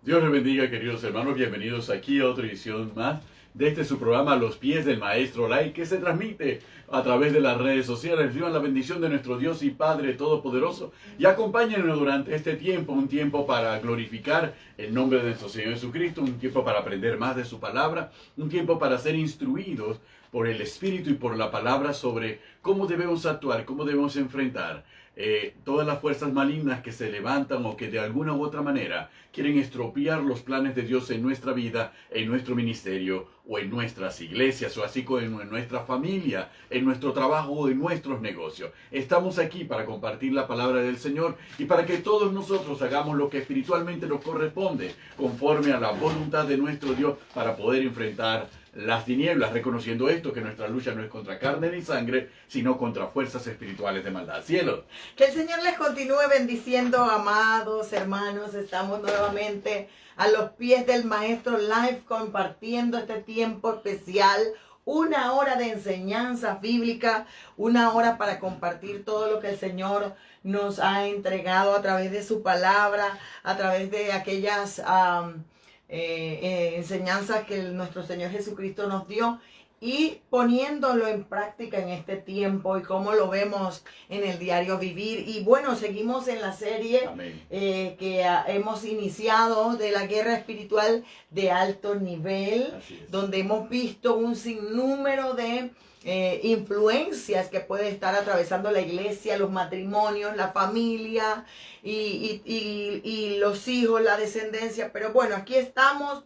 Dios les bendiga, queridos hermanos. Bienvenidos aquí a otra edición más de este su programa Los Pies del Maestro Lai, que se transmite a través de las redes sociales. Reciban la bendición de nuestro Dios y Padre Todopoderoso y acompáñenos durante este tiempo, un tiempo para glorificar el nombre de nuestro Señor Jesucristo, un tiempo para aprender más de su palabra, un tiempo para ser instruidos por el Espíritu y por la palabra sobre cómo debemos actuar, cómo debemos enfrentar todas las fuerzas malignas que se levantan o que de alguna u otra manera quieren estropear los planes de Dios en nuestra vida, en nuestro ministerio o en nuestras iglesias o así como en nuestra familia, en nuestro trabajo o en nuestros negocios. Estamos aquí para compartir la palabra del Señor y para que todos nosotros hagamos lo que espiritualmente nos corresponde conforme a la voluntad de nuestro Dios para poder enfrentar las tinieblas, reconociendo esto, que nuestra lucha no es contra carne ni sangre, sino contra fuerzas espirituales de maldad. Cielos. Que el Señor les continúe bendiciendo, amados hermanos. Estamos nuevamente a los pies del Maestro Live compartiendo este tiempo especial. Una hora de enseñanza bíblica, una hora para compartir todo lo que el Señor nos ha entregado a través de su palabra, a través de aquellas enseñanzas que nuestro Señor Jesucristo nos dio y poniéndolo en práctica en este tiempo y cómo lo vemos en el diario vivir. Y bueno, seguimos en la serie que hemos iniciado de la guerra espiritual de alto nivel, donde hemos visto un sinnúmero de influencias que puede estar atravesando la iglesia, los matrimonios, la familia y los hijos, la descendencia. Pero bueno, aquí estamos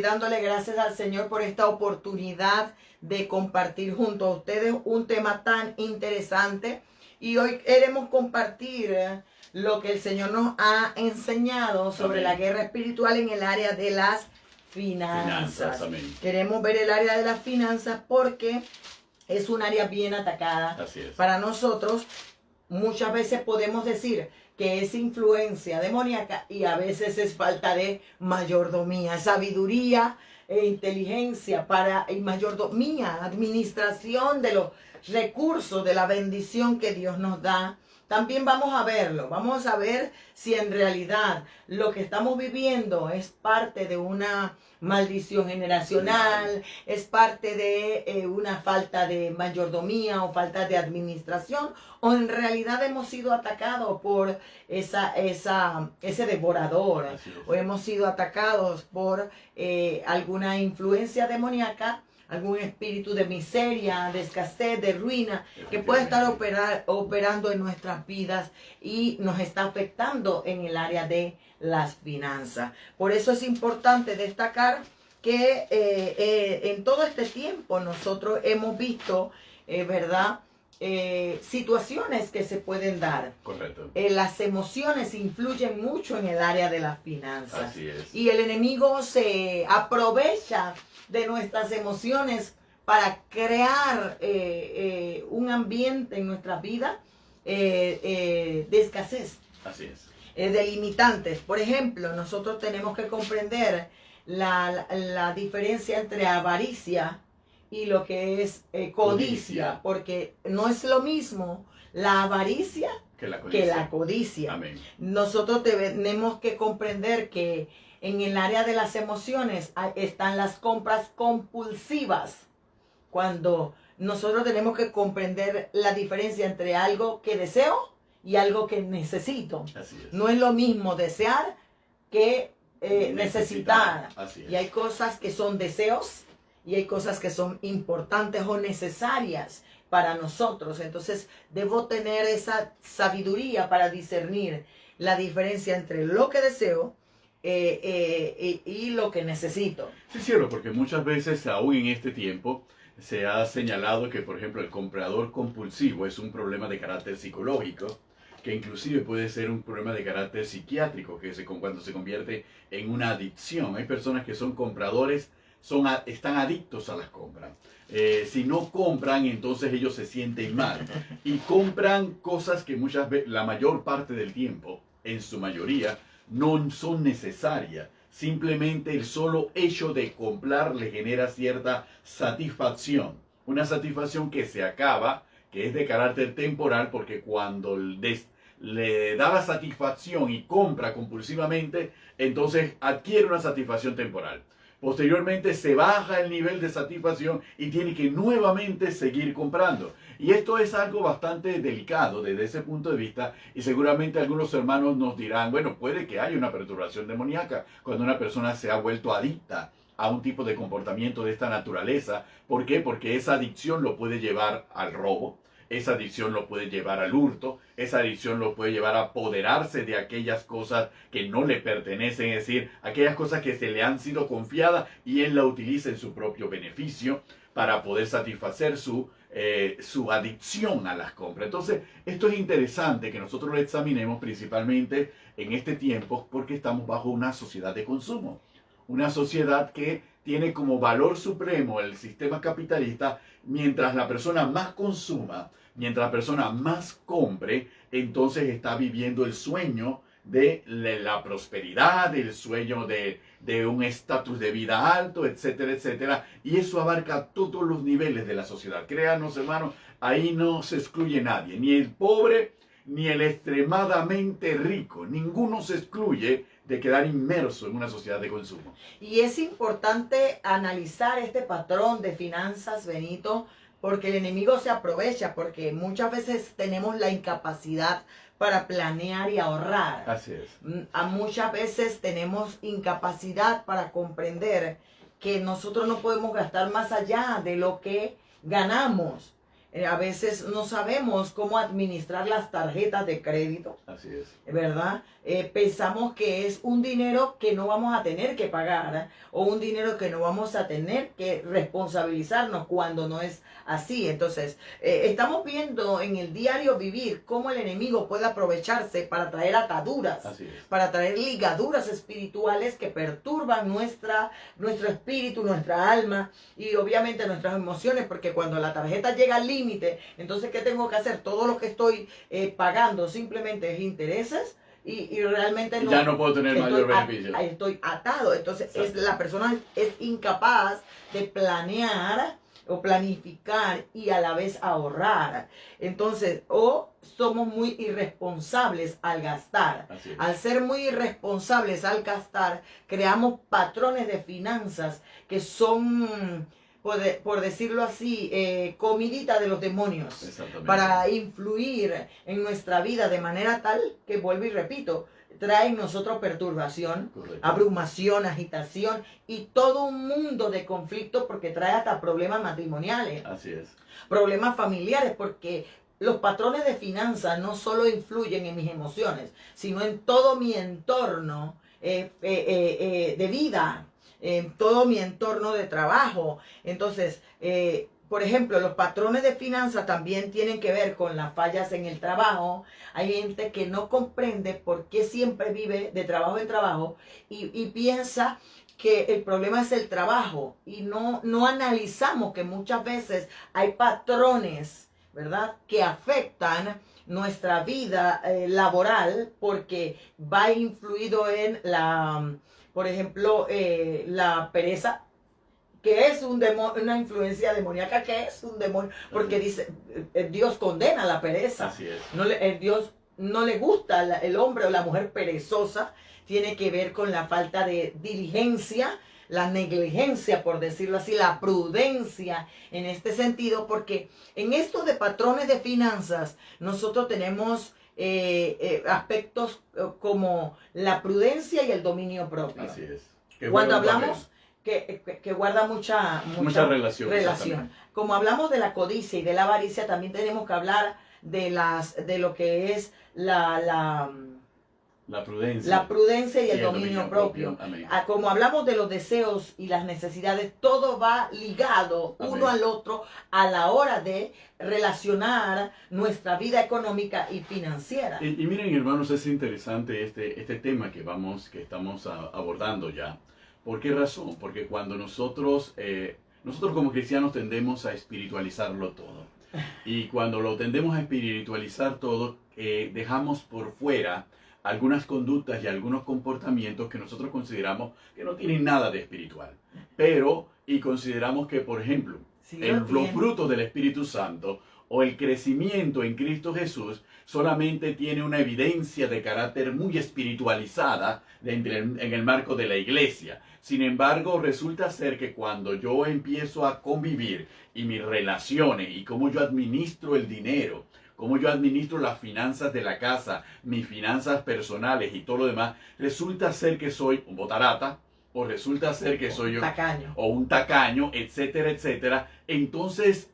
dándole gracias al Señor por esta oportunidad de compartir junto a ustedes un tema tan interesante. Y hoy queremos compartir lo que el Señor nos ha enseñado sobre la guerra espiritual en el área de las finanzas. Queremos ver el área de las finanzas porque es un área bien atacada. Para nosotros. Muchas veces podemos decir que es influencia demoníaca y a veces es falta de mayordomía, sabiduría e inteligencia y mayordomía, administración de los recursos, de la bendición que Dios nos da. También vamos a verlo, vamos a ver si en realidad lo que estamos viviendo es parte de una maldición generacional, es parte de una falta de mayordomía o falta de administración, o en realidad hemos sido atacados por ese devorador, o hemos sido atacados por alguna influencia demoníaca, algún espíritu de miseria, de escasez, de ruina, que puede estar operando en nuestras vidas y nos está afectando en el área de las finanzas. Por eso es importante destacar que en todo este tiempo nosotros hemos visto, ¿verdad?, situaciones que se pueden dar. Correcto. Las emociones influyen mucho en el área de las finanzas. Así es. Y el enemigo se aprovecha de nuestras emociones para crear un ambiente en nuestra vida de escasez. Así es. De limitantes. Por ejemplo, nosotros tenemos que comprender la diferencia entre avaricia y lo que es codicia, porque no es lo mismo la avaricia que la codicia. Amén. Nosotros tenemos que comprender que en el área de las emociones están las compras compulsivas, cuando nosotros tenemos que comprender la diferencia entre algo que deseo y algo que necesito. Así es. No es lo mismo desear que necesitar. Así es. Y hay cosas que son deseos y hay cosas que son importantes o necesarias para nosotros. Entonces debo tener esa sabiduría para discernir la diferencia entre lo que deseo y lo que necesito. Sí, cierto, porque muchas veces aún en este tiempo se ha señalado que, por ejemplo, el comprador compulsivo es un problema de carácter psicológico, que inclusive puede ser un problema de carácter psiquiátrico, cuando se convierte en una adicción. Hay personas que son compradores, están adictos a las compras. Si no compran, entonces ellos se sienten mal. Y compran cosas que muchas veces, la mayor parte del tiempo, en su mayoría, no son necesarias. Simplemente el solo hecho de comprar le genera cierta satisfacción. Una satisfacción que se acaba, que es de carácter temporal, porque cuando le da la satisfacción y compra compulsivamente, entonces adquiere una satisfacción temporal. Posteriormente se baja el nivel de satisfacción y tiene que nuevamente seguir comprando. Y esto es algo bastante delicado desde ese punto de vista, y seguramente algunos hermanos nos dirán, bueno, puede que haya una perturbación demoníaca cuando una persona se ha vuelto adicta a un tipo de comportamiento de esta naturaleza. ¿Por qué? Porque esa adicción lo puede llevar al robo, esa adicción lo puede llevar al hurto, esa adicción lo puede llevar a apoderarse de aquellas cosas que no le pertenecen, es decir, aquellas cosas que se le han sido confiadas y él la utiliza en su propio beneficio para poder satisfacer su adicción a las compras. Entonces, esto es interesante que nosotros lo examinemos principalmente en este tiempo porque estamos bajo una sociedad de consumo. Una sociedad que tiene como valor supremo el sistema capitalista. Mientras la persona más consuma, mientras la persona más compre, entonces está viviendo el sueño de la prosperidad, el sueño de un estatus de vida alto, etcétera, etcétera. Y eso abarca todos los niveles de la sociedad. Créanos, hermanos, ahí no se excluye nadie, ni el pobre, ni el extremadamente rico. Ninguno se excluye de quedar inmerso en una sociedad de consumo. Y es importante analizar este patrón de finanzas, Benito, porque el enemigo se aprovecha, porque muchas veces tenemos la incapacidad para planear y ahorrar. Así es. Muchas veces tenemos incapacidad para comprender que nosotros no podemos gastar más allá de lo que ganamos. A veces no sabemos cómo administrar las tarjetas de crédito. Así es. ¿Verdad? Pensamos que es un dinero que no vamos a tener que pagar o un dinero que no vamos a tener que responsabilizarnos cuando no es así. Entonces, estamos viendo en el diario vivir cómo el enemigo puede aprovecharse para traer ataduras, para traer ligaduras espirituales que perturban nuestro espíritu, nuestra alma y obviamente nuestras emociones, porque cuando la tarjeta llega al límite, entonces, ¿qué tengo que hacer? Todo lo que estoy pagando simplemente es intereses y realmente no, ya no puedo tener mayor beneficio. Estoy atado. Entonces, la persona es incapaz de planear o planificar y a la vez ahorrar. Entonces, o somos muy irresponsables al gastar. Al ser muy irresponsables al gastar, creamos patrones de finanzas que son, por decirlo así, comidita de los demonios para influir en nuestra vida de manera tal que, vuelvo y repito, trae en nosotros perturbación, abrumación, agitación y todo un mundo de conflicto, porque trae hasta problemas matrimoniales. Así es. Problemas familiares, porque los patrones de finanzas no solo influyen en mis emociones, sino en todo mi entorno de vida, en todo mi entorno de trabajo. Entonces, por ejemplo, los patrones de finanzas también tienen que ver con las fallas en el trabajo. Hay gente que no comprende por qué siempre vive de trabajo en trabajo y piensa que el problema es el trabajo y no analizamos que muchas veces hay patrones, ¿verdad?, que afectan nuestra vida laboral, porque va influido en por ejemplo, la pereza, que es una influencia demoníaca, que es un demonio, porque dice, Dios condena la pereza. Así es. Dios no le gusta el hombre o la mujer perezosa. Tiene que ver con la falta de diligencia, la negligencia, por decirlo así, la prudencia en este sentido, porque en esto de patrones de finanzas, nosotros tenemos aspectos como la prudencia y el dominio propio. Así es. Cuando hablamos que guarda mucha relación. Como hablamos de la codicia y de la avaricia, también tenemos que hablar de lo que es la prudencia y el dominio propio. Como hablamos de los deseos y las necesidades, todo va ligado uno al otro a la hora de relacionar nuestra vida económica y financiera. Y miren, hermanos, es interesante este tema que estamos abordando ya. ¿Por qué razón? Porque cuando nosotros como cristianos tendemos a espiritualizarlo todo. Y cuando lo tendemos a espiritualizar todo, dejamos por fuera algunas conductas y algunos comportamientos que nosotros consideramos que no tienen nada de espiritual. Y consideramos que, por ejemplo, los frutos del Espíritu Santo o el crecimiento en Cristo Jesús solamente tiene una evidencia de carácter muy espiritualizada en el marco de la iglesia. Sin embargo, resulta ser que cuando yo empiezo a convivir y mis relaciones y cómo yo administro el dinero, cómo yo administro las finanzas de la casa, mis finanzas personales y todo lo demás, resulta ser que soy un botarata, o resulta ser que soy un tacaño, etcétera, etcétera. Entonces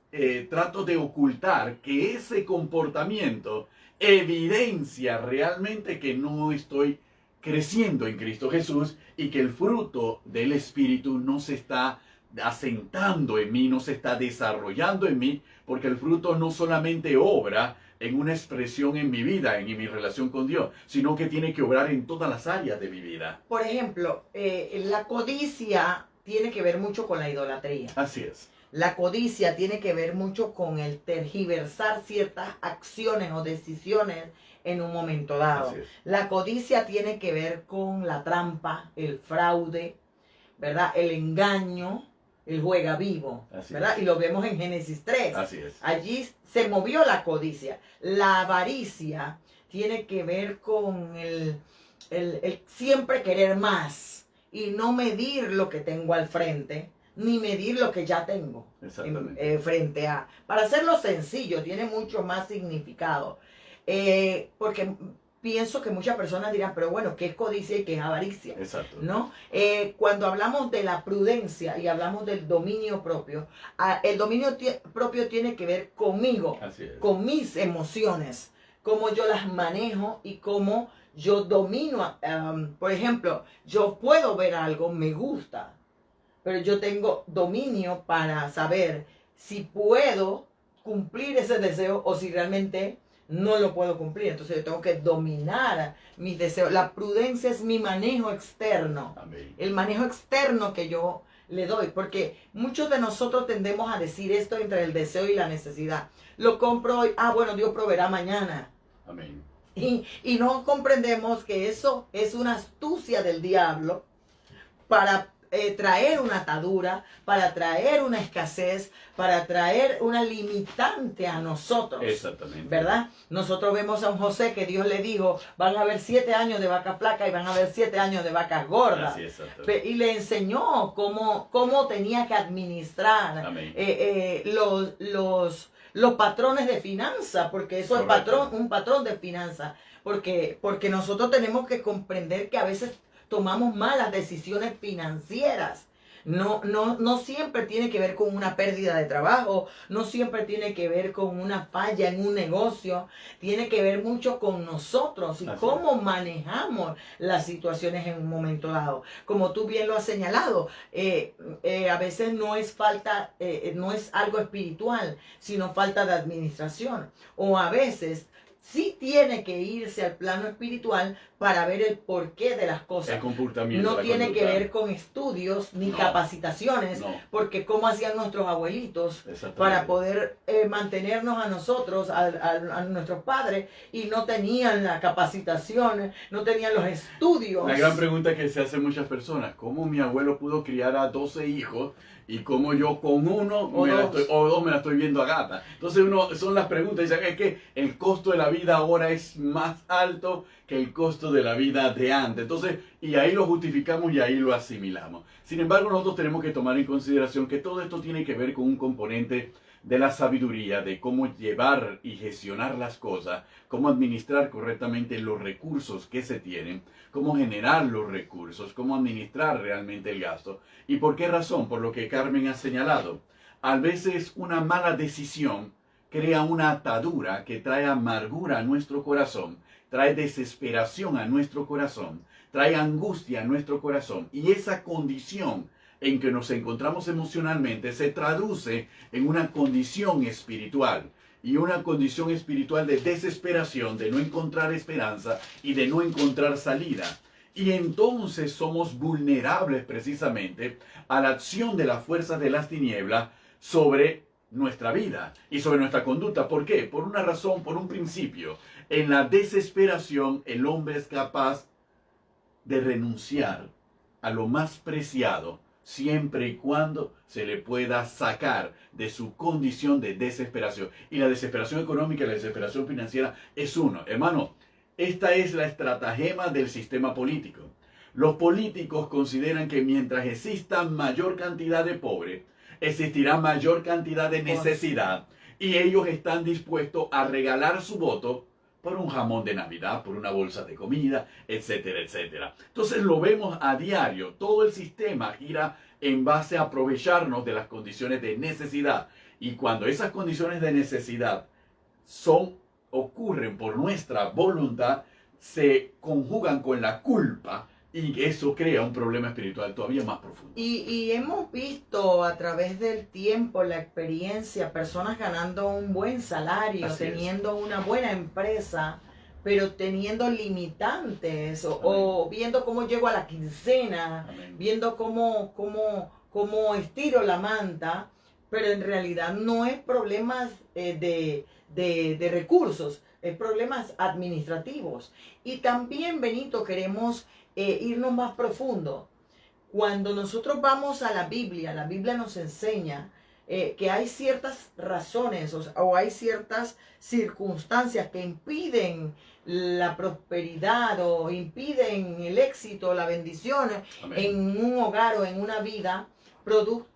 trato de ocultar que ese comportamiento evidencia realmente que no estoy creciendo en Cristo Jesús y que el fruto del Espíritu no se está asentando en mí, no se está desarrollando en mí, porque el fruto no solamente obra en una expresión en mi vida, en mi relación con Dios, sino que tiene que obrar en todas las áreas de mi vida. Por ejemplo, la codicia tiene que ver mucho con la idolatría. Así es. La codicia tiene que ver mucho con el tergiversar ciertas acciones o decisiones en un momento dado. La codicia tiene que ver con la trampa, el fraude, ¿verdad? El engaño, el juega vivo, ¿verdad? Y lo vemos en Génesis 3. Así es. Allí se movió la codicia. La avaricia tiene que ver con el siempre querer más y no medir lo que tengo al frente, ni medir lo que ya tengo frente a. Para hacerlo sencillo, tiene mucho más significado. Porque pienso que muchas personas dirán, pero bueno, ¿qué es codicia y qué es avaricia? Exacto. ¿No? Cuando hablamos de la prudencia y hablamos del dominio propio, el dominio propio tiene que ver conmigo, con mis emociones, cómo yo las manejo y cómo yo domino. Por ejemplo, yo puedo ver algo, me gusta, pero yo tengo dominio para saber si puedo cumplir ese deseo o si realmente no lo puedo cumplir. Entonces yo tengo que dominar mis deseos. La prudencia es mi manejo externo. Amén. El manejo externo que yo le doy. Porque muchos de nosotros tendemos a decir esto entre el deseo y la necesidad. Lo compro hoy. Bueno, Dios proveerá mañana. Amén. Y no comprendemos que eso es una astucia del diablo para traer una atadura, para traer una escasez, para traer una limitante a nosotros. Exactamente. ¿Verdad? Nosotros vemos a un José que Dios le dijo, van a haber 7 años de vacas flacas y van a haber 7 años de vacas gordas. Y le enseñó cómo tenía que administrar los patrones de finanzas, porque eso es un patrón de finanzas. Porque nosotros tenemos que comprender que a veces tomamos malas decisiones financieras. No siempre tiene que ver con una pérdida de trabajo, no siempre tiene que ver con una falla en un negocio, tiene que ver mucho con nosotros y cómo manejamos las situaciones en un momento dado. Como tú bien lo has señalado, a veces no es falta, no es algo espiritual, sino falta de administración. O a veces sí tiene que irse al plano espiritual para ver el porqué de las cosas. El comportamiento. No tiene que ver con estudios ni capacitaciones, porque como hacían nuestros abuelitos para poder mantenernos a nosotros, a nuestros padres, y no tenían la capacitación, no tenían los estudios. La gran pregunta que se hacen muchas personas, ¿cómo mi abuelo pudo criar a 12 hijos? Y como yo con uno o dos me la estoy viendo a gata. Entonces son las preguntas. Dicen, es que el costo de la vida ahora es más alto que el costo de la vida de antes. Entonces, y ahí lo justificamos y ahí lo asimilamos. Sin embargo, nosotros tenemos que tomar en consideración que todo esto tiene que ver con un componente de la sabiduría, de cómo llevar y gestionar las cosas, cómo administrar correctamente los recursos que se tienen, cómo generar los recursos, cómo administrar realmente el gasto. ¿Y por qué razón? Por lo que Carmen ha señalado. A veces una mala decisión crea una atadura que trae amargura a nuestro corazón, trae desesperación a nuestro corazón, trae angustia a nuestro corazón. Y esa condición en que nos encontramos emocionalmente se traduce en una condición espiritual. Y una condición espiritual de desesperación, de no encontrar esperanza y de no encontrar salida. Y entonces somos vulnerables precisamente a la acción de las fuerzas de las tinieblas sobre nuestra vida y sobre nuestra conducta. ¿Por qué? Por una razón, por un principio. En la desesperación el hombre es capaz de renunciar a lo más preciado siempre y cuando se le pueda sacar de su condición de desesperación. Y la desesperación económica y la desesperación financiera es uno. Hermano, esta es la estratagema del sistema político. Los políticos consideran que mientras exista mayor cantidad de pobres, existirá mayor cantidad de necesidad, y ellos están dispuestos a regalar su voto por un jamón de Navidad, por una bolsa de comida, etcétera, etcétera. Entonces lo vemos a diario. Todo el sistema gira en base a aprovecharnos de las condiciones de necesidad. Y cuando esas condiciones de necesidad ocurren por nuestra voluntad, se conjugan con la culpa, y eso crea un problema espiritual todavía más profundo. Y hemos visto a través del tiempo, la experiencia, personas ganando un buen salario, teniendo una buena empresa, pero teniendo limitantes, o viendo cómo llego a la quincena, Amén. Viendo cómo estiro la manta, pero en realidad no es problemas de recursos, es problemas administrativos. Y también, Benito, queremos irnos más profundo. Cuando nosotros vamos a la Biblia nos enseña que hay ciertas razones o hay ciertas circunstancias que impiden la prosperidad o impiden el éxito, la bendición Amén. En un hogar o en una vida,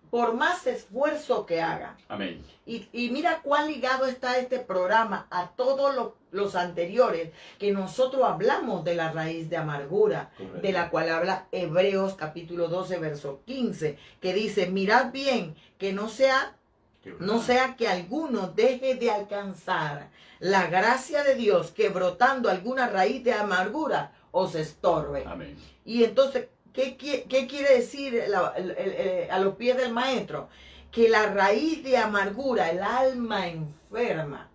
por más esfuerzo que haga. Amén. Y mira cuán ligado está este programa a todos los anteriores, que nosotros hablamos de la raíz de amargura, Correcto. De la cual habla Hebreos capítulo 12, verso 15, que dice, mirad bien, que no sea que alguno deje de alcanzar la gracia de Dios, que brotando alguna raíz de amargura os estorbe. Amén. Y entonces, ¿qué quiere decir a los pies del maestro? Que la raíz de amargura, el alma enferma,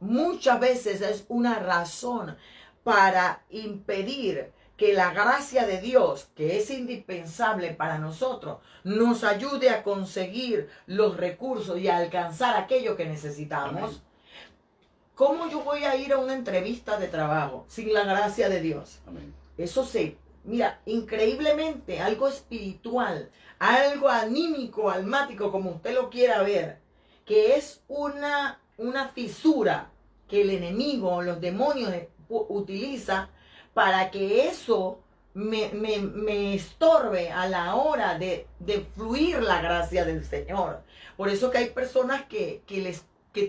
muchas veces es una razón para impedir que la gracia de Dios, que es indispensable para nosotros, nos ayude a conseguir los recursos y a alcanzar aquello que necesitamos. Amén. ¿Cómo yo voy a ir a una entrevista de trabajo sin la gracia de Dios? Amén. Eso sí, mira, increíblemente, algo espiritual, algo anímico, almático, como usted lo quiera ver, que es una fisura que el enemigo, los demonios utiliza para que eso me estorbe a la hora de fluir la gracia del Señor. Por eso que hay personas que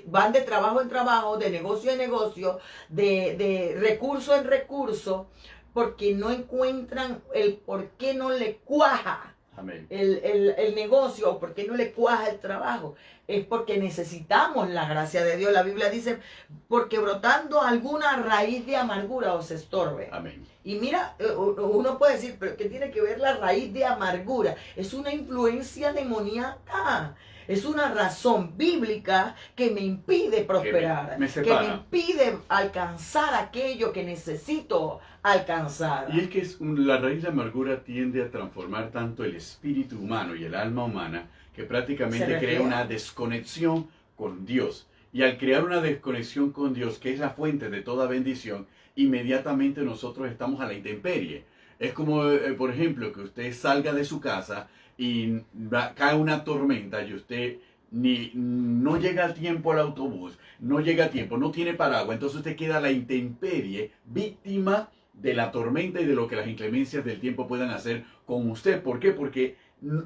van de trabajo en trabajo, de negocio en negocio, de recurso en recurso, porque no encuentran el por qué no le cuaja Amén. el negocio, o por qué no le cuaja el trabajo. Es porque necesitamos la gracia de Dios. La Biblia dice, porque brotando alguna raíz de amargura os estorbe. Amén. Y mira, uno puede decir, pero ¿qué tiene que ver la raíz de amargura? Es una influencia demoníaca. Es una razón bíblica que me impide prosperar, que me impide alcanzar aquello que necesito alcanzar. Y es que la raíz de amargura tiende a transformar tanto el espíritu humano y el alma humana, que prácticamente crea una desconexión con Dios. Y al crear una desconexión con Dios, que es la fuente de toda bendición, inmediatamente nosotros estamos a la intemperie. Es como, por ejemplo, que usted salga de su casa y cae una tormenta y usted no llega a tiempo al autobús, no llega a tiempo, no tiene paraguas, entonces usted queda a la intemperie, víctima de la tormenta y de lo que las inclemencias del tiempo puedan hacer con usted. ¿Por qué? Porque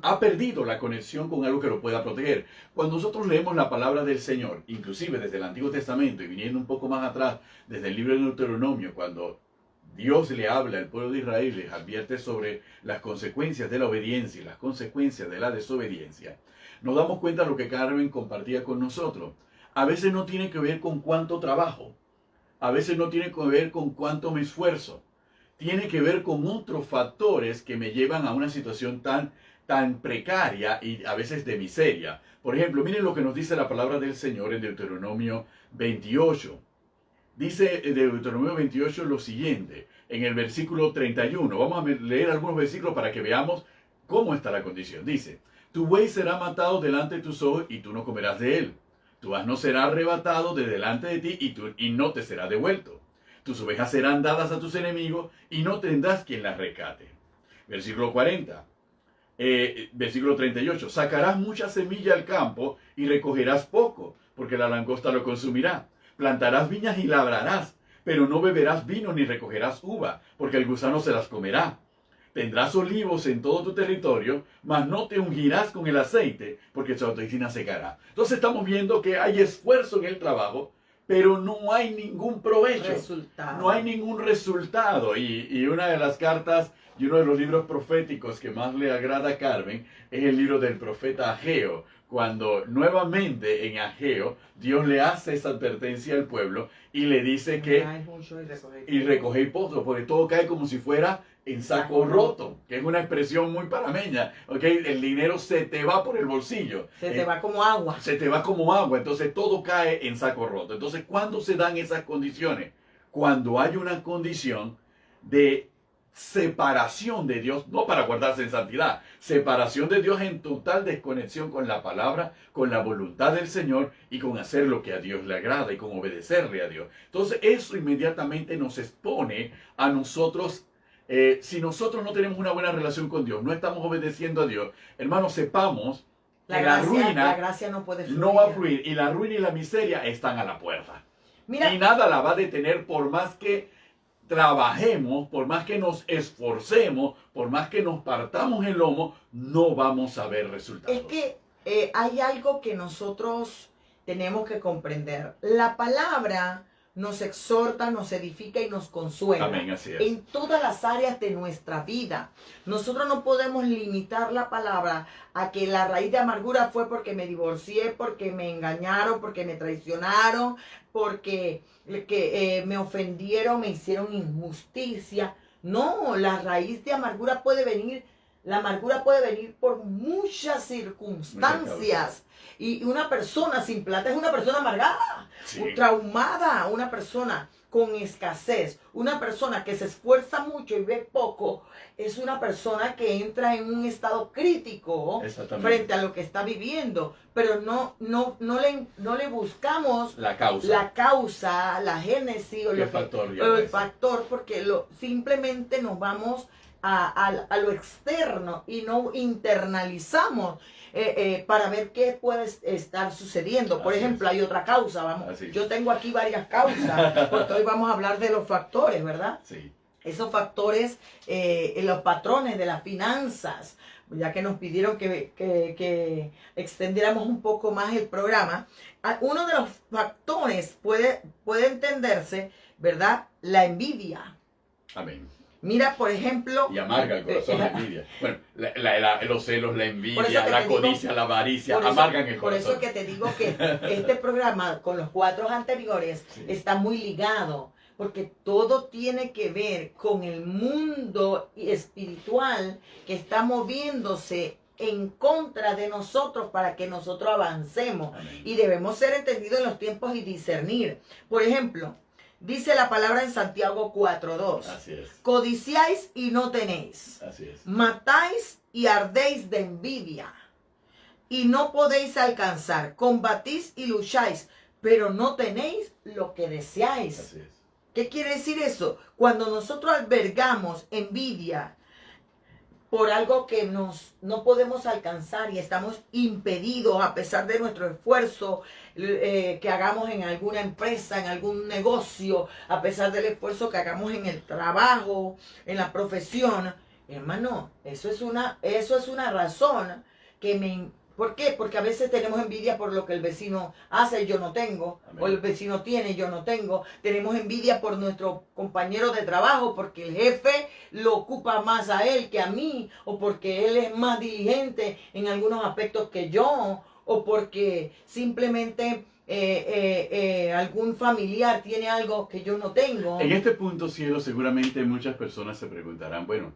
ha perdido la conexión con algo que lo pueda proteger. Cuando nosotros leemos la palabra del Señor, inclusive desde el Antiguo Testamento y viniendo un poco más atrás, desde el libro de Deuteronomio, cuando Dios le habla al pueblo de Israel, les advierte sobre las consecuencias de la obediencia y las consecuencias de la desobediencia, nos damos cuenta de lo que Carmen compartía con nosotros. A veces no tiene que ver con cuánto trabajo, a veces no tiene que ver con cuánto me esfuerzo, tiene que ver con otros factores que me llevan a una situación tan precaria y a veces de miseria. Por ejemplo, miren lo que nos dice la palabra del Señor en Deuteronomio 28. Dice de Deuteronomio 28 lo siguiente, en el versículo 31. Vamos a leer algunos versículos para que veamos cómo está la condición. Dice, tu buey será matado delante de tus ojos y tú no comerás de él. Tu asno será arrebatado de delante de ti y no te será devuelto. Tus ovejas serán dadas a tus enemigos y no tendrás quien las rescate. Versículo 40. Versículo 38, sacarás mucha semilla al campo y recogerás poco, porque la langosta lo consumirá. Plantarás viñas y labrarás, pero no beberás vino ni recogerás uva, porque el gusano se las comerá. Tendrás olivos en todo tu territorio, mas no te ungirás con el aceite, porque su autoestima secará. Entonces estamos viendo que hay esfuerzo en el trabajo, pero no hay ningún provecho. No hay ningún resultado. Y una de las cartas y uno de los libros proféticos que más le agrada a Carmen es el libro del profeta Ageo, cuando nuevamente en Ageo Dios le hace esa advertencia al pueblo y le dice que y recogéis poco, porque todo cae como si fuera en saco roto, que es una expresión muy panameña, ¿ok? El dinero se te va por el bolsillo. Se te va como agua. Se te va como agua, entonces todo cae en saco roto. Entonces, ¿cuándo se dan esas condiciones? Cuando hay una condición de separación de Dios, no para guardarse en santidad, separación de Dios en total desconexión con la palabra, con la voluntad del Señor y con hacer lo que a Dios le agrada y con obedecerle a Dios. Entonces, eso inmediatamente nos expone a nosotros. Si nosotros no tenemos una buena relación con Dios, no estamos obedeciendo a Dios, hermanos, sepamos que la gracia no puede fluir. No va a fluir, y la ruina y la miseria están a la puerta. Mira, y nada la va a detener por más que trabajemos, por más que nos esforcemos, por más que nos partamos el lomo, no vamos a ver resultados. Es que hay algo que nosotros tenemos que comprender. La palabra nos exhorta, nos edifica y nos consuela. Amén, así es. En todas las áreas de nuestra vida. Nosotros no podemos limitar la palabra a que la raíz de amargura fue porque me divorcié, porque me engañaron, porque me traicionaron, porque me ofendieron, me hicieron injusticia. No, la raíz de amargura puede venir. La amargura puede venir por muchas circunstancias. Y una persona sin plata es una persona amargada, sí, traumada, una persona con escasez, una persona que se esfuerza mucho y ve poco, es una persona que entra en un estado crítico frente a lo que está viviendo. Pero no le buscamos la causa, la génesis o el factor, porque simplemente nos vamos a lo externo y no internalizamos para ver qué puede estar sucediendo. Por ejemplo, hay otra causa, yo tengo aquí varias causas, porque hoy vamos a hablar de los factores, ¿verdad? Sí. Esos factores, los patrones de las finanzas, ya que nos pidieron que extendiéramos un poco más el programa. Uno de los factores puede entenderse, ¿verdad? La envidia. Amén. Mira, por ejemplo... Y amarga el corazón la envidia. Bueno, los celos, la envidia, la codicia, la avaricia, amargan el corazón. Por eso que te digo que este programa, con los 4 anteriores, sí, está muy ligado. Porque todo tiene que ver con el mundo espiritual que está moviéndose en contra de nosotros para que nosotros avancemos. Amén. Y debemos ser entendidos en los tiempos y discernir. Por ejemplo... Dice la palabra en Santiago 4:2. Así es. Codiciáis y no tenéis. Así es. Matáis y ardéis de envidia. Y no podéis alcanzar. Combatís y lucháis, pero no tenéis lo que deseáis. Así es. ¿Qué quiere decir eso? Cuando nosotros albergamos envidia por algo que no podemos alcanzar y estamos impedidos a pesar de nuestro esfuerzo que hagamos en alguna empresa, en algún negocio, a pesar del esfuerzo que hagamos en el trabajo, en la profesión, hermano, eso es una razón que ¿por qué? Porque a veces tenemos envidia por lo que el vecino hace y yo no tengo. Amén. O el vecino tiene y yo no tengo. Tenemos envidia por nuestro compañero de trabajo porque el jefe lo ocupa más a él que a mí. O porque él es más diligente en algunos aspectos que yo. O porque simplemente algún familiar tiene algo que yo no tengo. En este punto, cielo, seguramente muchas personas se preguntarán, bueno,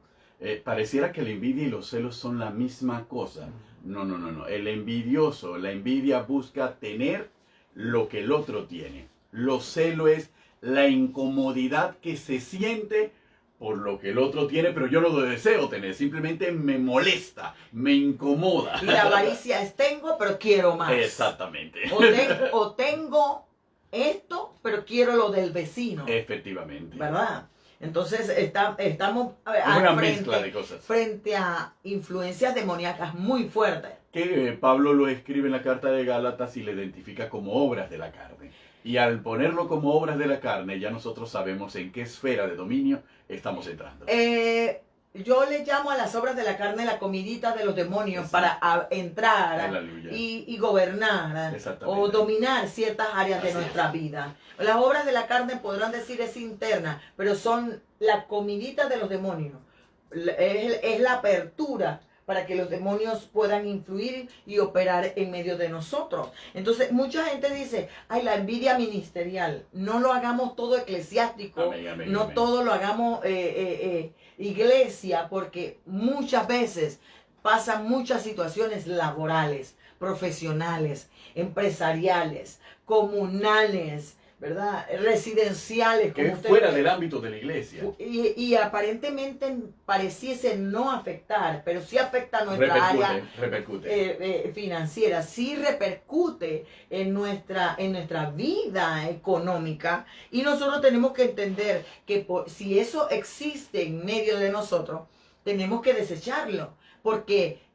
pareciera que la envidia y los celos son la misma cosa. No. El envidioso, la envidia busca tener lo que el otro tiene. Los celos es la incomodidad que se siente por lo que el otro tiene, pero yo no lo deseo tener. Simplemente me molesta, me incomoda. Y la avaricia es tengo, pero quiero más. Exactamente. O tengo esto, pero quiero lo del vecino. Efectivamente. ¿Verdad? Entonces estamos una mezcla de cosas. Frente a influencias demoníacas muy fuertes. Que Pablo lo escribe en la carta de Gálatas y le identifica como obras de la carne. Y al ponerlo como obras de la carne, ya nosotros sabemos en qué esfera de dominio estamos entrando. Yo le llamo a las obras de la carne la comidita de los demonios, sí, para entrar y gobernar o dominar ciertas áreas de nuestra vida. Las obras de la carne podrán decir es interna, pero son la comidita de los demonios. Es la apertura para que los demonios puedan influir y operar en medio de nosotros. Entonces, mucha gente dice, ay, la envidia ministerial. No lo hagamos todo eclesiástico, amén, no todo lo hagamos iglesia, porque muchas veces pasan muchas situaciones laborales, profesionales, empresariales, comunales, ¿verdad? Residenciales. Que es fuera del ámbito de la iglesia. Y aparentemente pareciese no afectar, pero sí afecta a nuestra área financiera, sí repercute en nuestra vida económica. Y nosotros tenemos que entender que si eso existe en medio de nosotros, tenemos que desecharlo, porque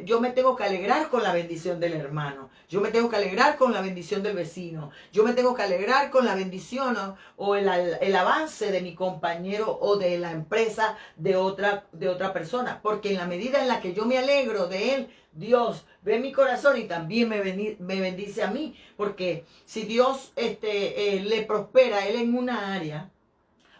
yo me tengo que alegrar con la bendición del hermano, yo me tengo que alegrar con la bendición del vecino, yo me tengo que alegrar con la bendición o el avance de mi compañero o de la empresa de otra persona, porque en la medida en la que yo me alegro de él, Dios ve mi corazón y también me bendice a mí, porque si Dios le prospera a él en una área,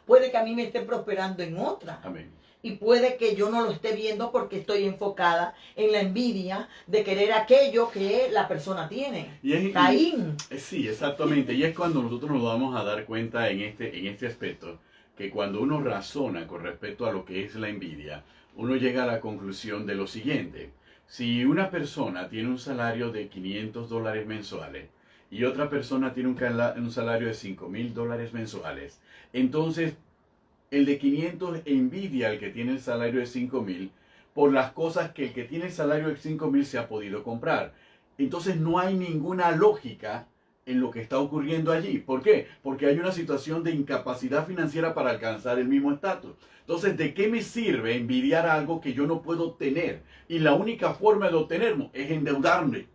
puede que a mí me esté prosperando en otra. Amén. Y puede que yo no lo esté viendo porque estoy enfocada en la envidia de querer aquello que la persona tiene. Caín. Sí, exactamente. Y es cuando nosotros nos vamos a dar cuenta en este aspecto, que cuando uno razona con respecto a lo que es la envidia, uno llega a la conclusión de lo siguiente. Si una persona tiene un salario de $500 mensuales y otra persona tiene un salario de $5,000 mensuales, entonces el de 500 envidia al que tiene el salario de 5,000 por las cosas que el que tiene el salario de 5,000 se ha podido comprar. Entonces no hay ninguna lógica en lo que está ocurriendo allí. ¿Por qué? Porque hay una situación de incapacidad financiera para alcanzar el mismo estatus. Entonces, ¿de qué me sirve envidiar algo que yo no puedo tener? Y la única forma de obtenerlo es endeudarme.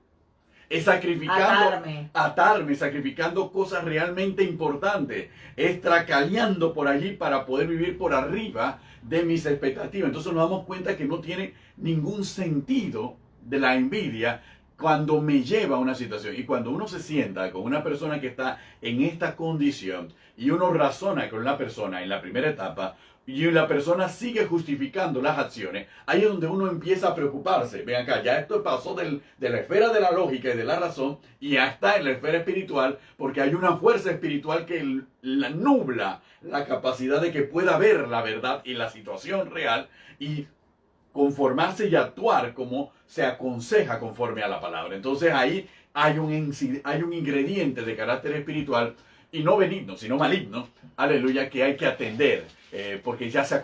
Es atarme, sacrificando cosas realmente importantes, es tracaleando por allí para poder vivir por arriba de mis expectativas. Entonces nos damos cuenta que no tiene ningún sentido de la envidia cuando me lleva a una situación. Y cuando uno se sienta con una persona que está en esta condición y uno razona con la persona en la primera etapa, y la persona sigue justificando las acciones, ahí es donde uno empieza a preocuparse. Ven acá, ya esto pasó de la esfera de la lógica y de la razón y ya está en la esfera espiritual, porque hay una fuerza espiritual que la nubla la capacidad de que pueda ver la verdad y la situación real y conformarse y actuar como se aconseja conforme a la palabra. Entonces ahí hay un ingrediente de carácter espiritual, y no benigno, sino maligno, aleluya, que hay que atender, porque ya se ha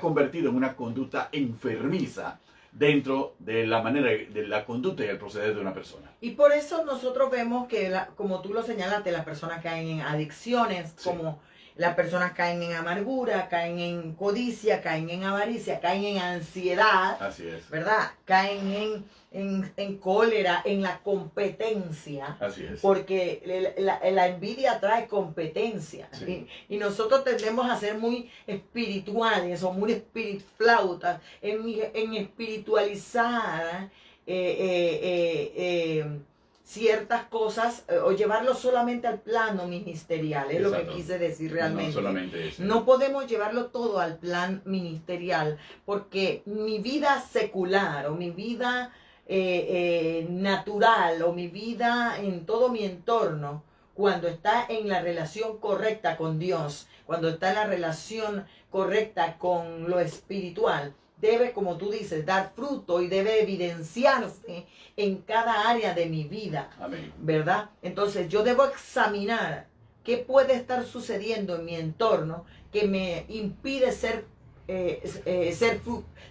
convertido en una conducta enfermiza dentro de la manera de la conducta y el proceder de una persona. Y por eso nosotros vemos que, como tú lo señalaste, las personas caen en adicciones, sí, como las personas caen en amargura, caen en codicia, caen en avaricia, caen en ansiedad. Así es. ¿Verdad? Caen en cólera, en la competencia. Así es. Porque la envidia trae competencia. Sí. Y nosotros tendemos a ser muy espirituales o muy flautas en espiritualizar ciertas cosas o llevarlo solamente al plano ministerial, es Exacto. Lo que quise decir realmente. No solamente eso. No podemos llevarlo todo al plan ministerial, porque mi vida secular o mi vida natural o mi vida en todo mi entorno, cuando está en la relación correcta con Dios, cuando está en la relación correcta con lo espiritual, debe, como tú dices, dar fruto y debe evidenciarse en cada área de mi vida. Amén. ¿Verdad? Entonces yo debo examinar qué puede estar sucediendo en mi entorno que me impide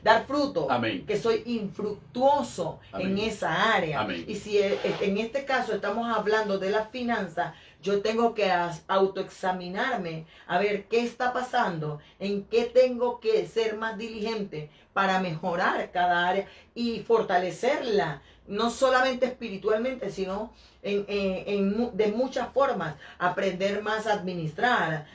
dar fruto. Amén. Que soy infructuoso. Amén. En esa área. Amén. Y si en este caso estamos hablando de las finanzas, yo tengo que autoexaminarme, a ver qué está pasando, en qué tengo que ser más diligente para mejorar cada área y fortalecerla, no solamente espiritualmente, sino de muchas formas. Aprender más a administrar,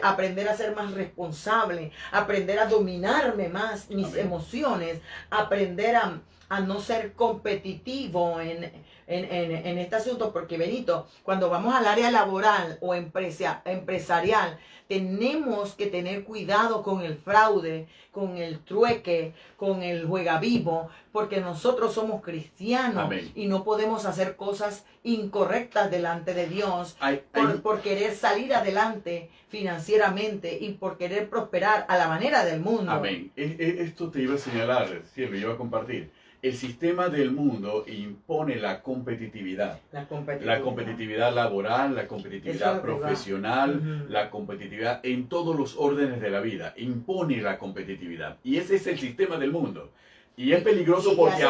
aprender a ser más responsable, aprender a dominarme más mis Amén. Emociones, aprender a no ser competitivo en este asunto, porque Benito, cuando vamos al área laboral o empresarial, tenemos que tener cuidado con el fraude, con el trueque, con el juega vivo, porque nosotros somos cristianos. Amén. Y no podemos hacer cosas incorrectas delante de Dios por querer salir adelante financieramente y por querer prosperar a la manera del mundo. Amén. Esto te iba a señalar, cielo, iba a compartir. El sistema del mundo impone la competitividad. La competitividad laboral, la competitividad profesional, la competitividad en todos los órdenes de la vida. Impone la competitividad. Y ese es el sistema del mundo. Y es peligroso porque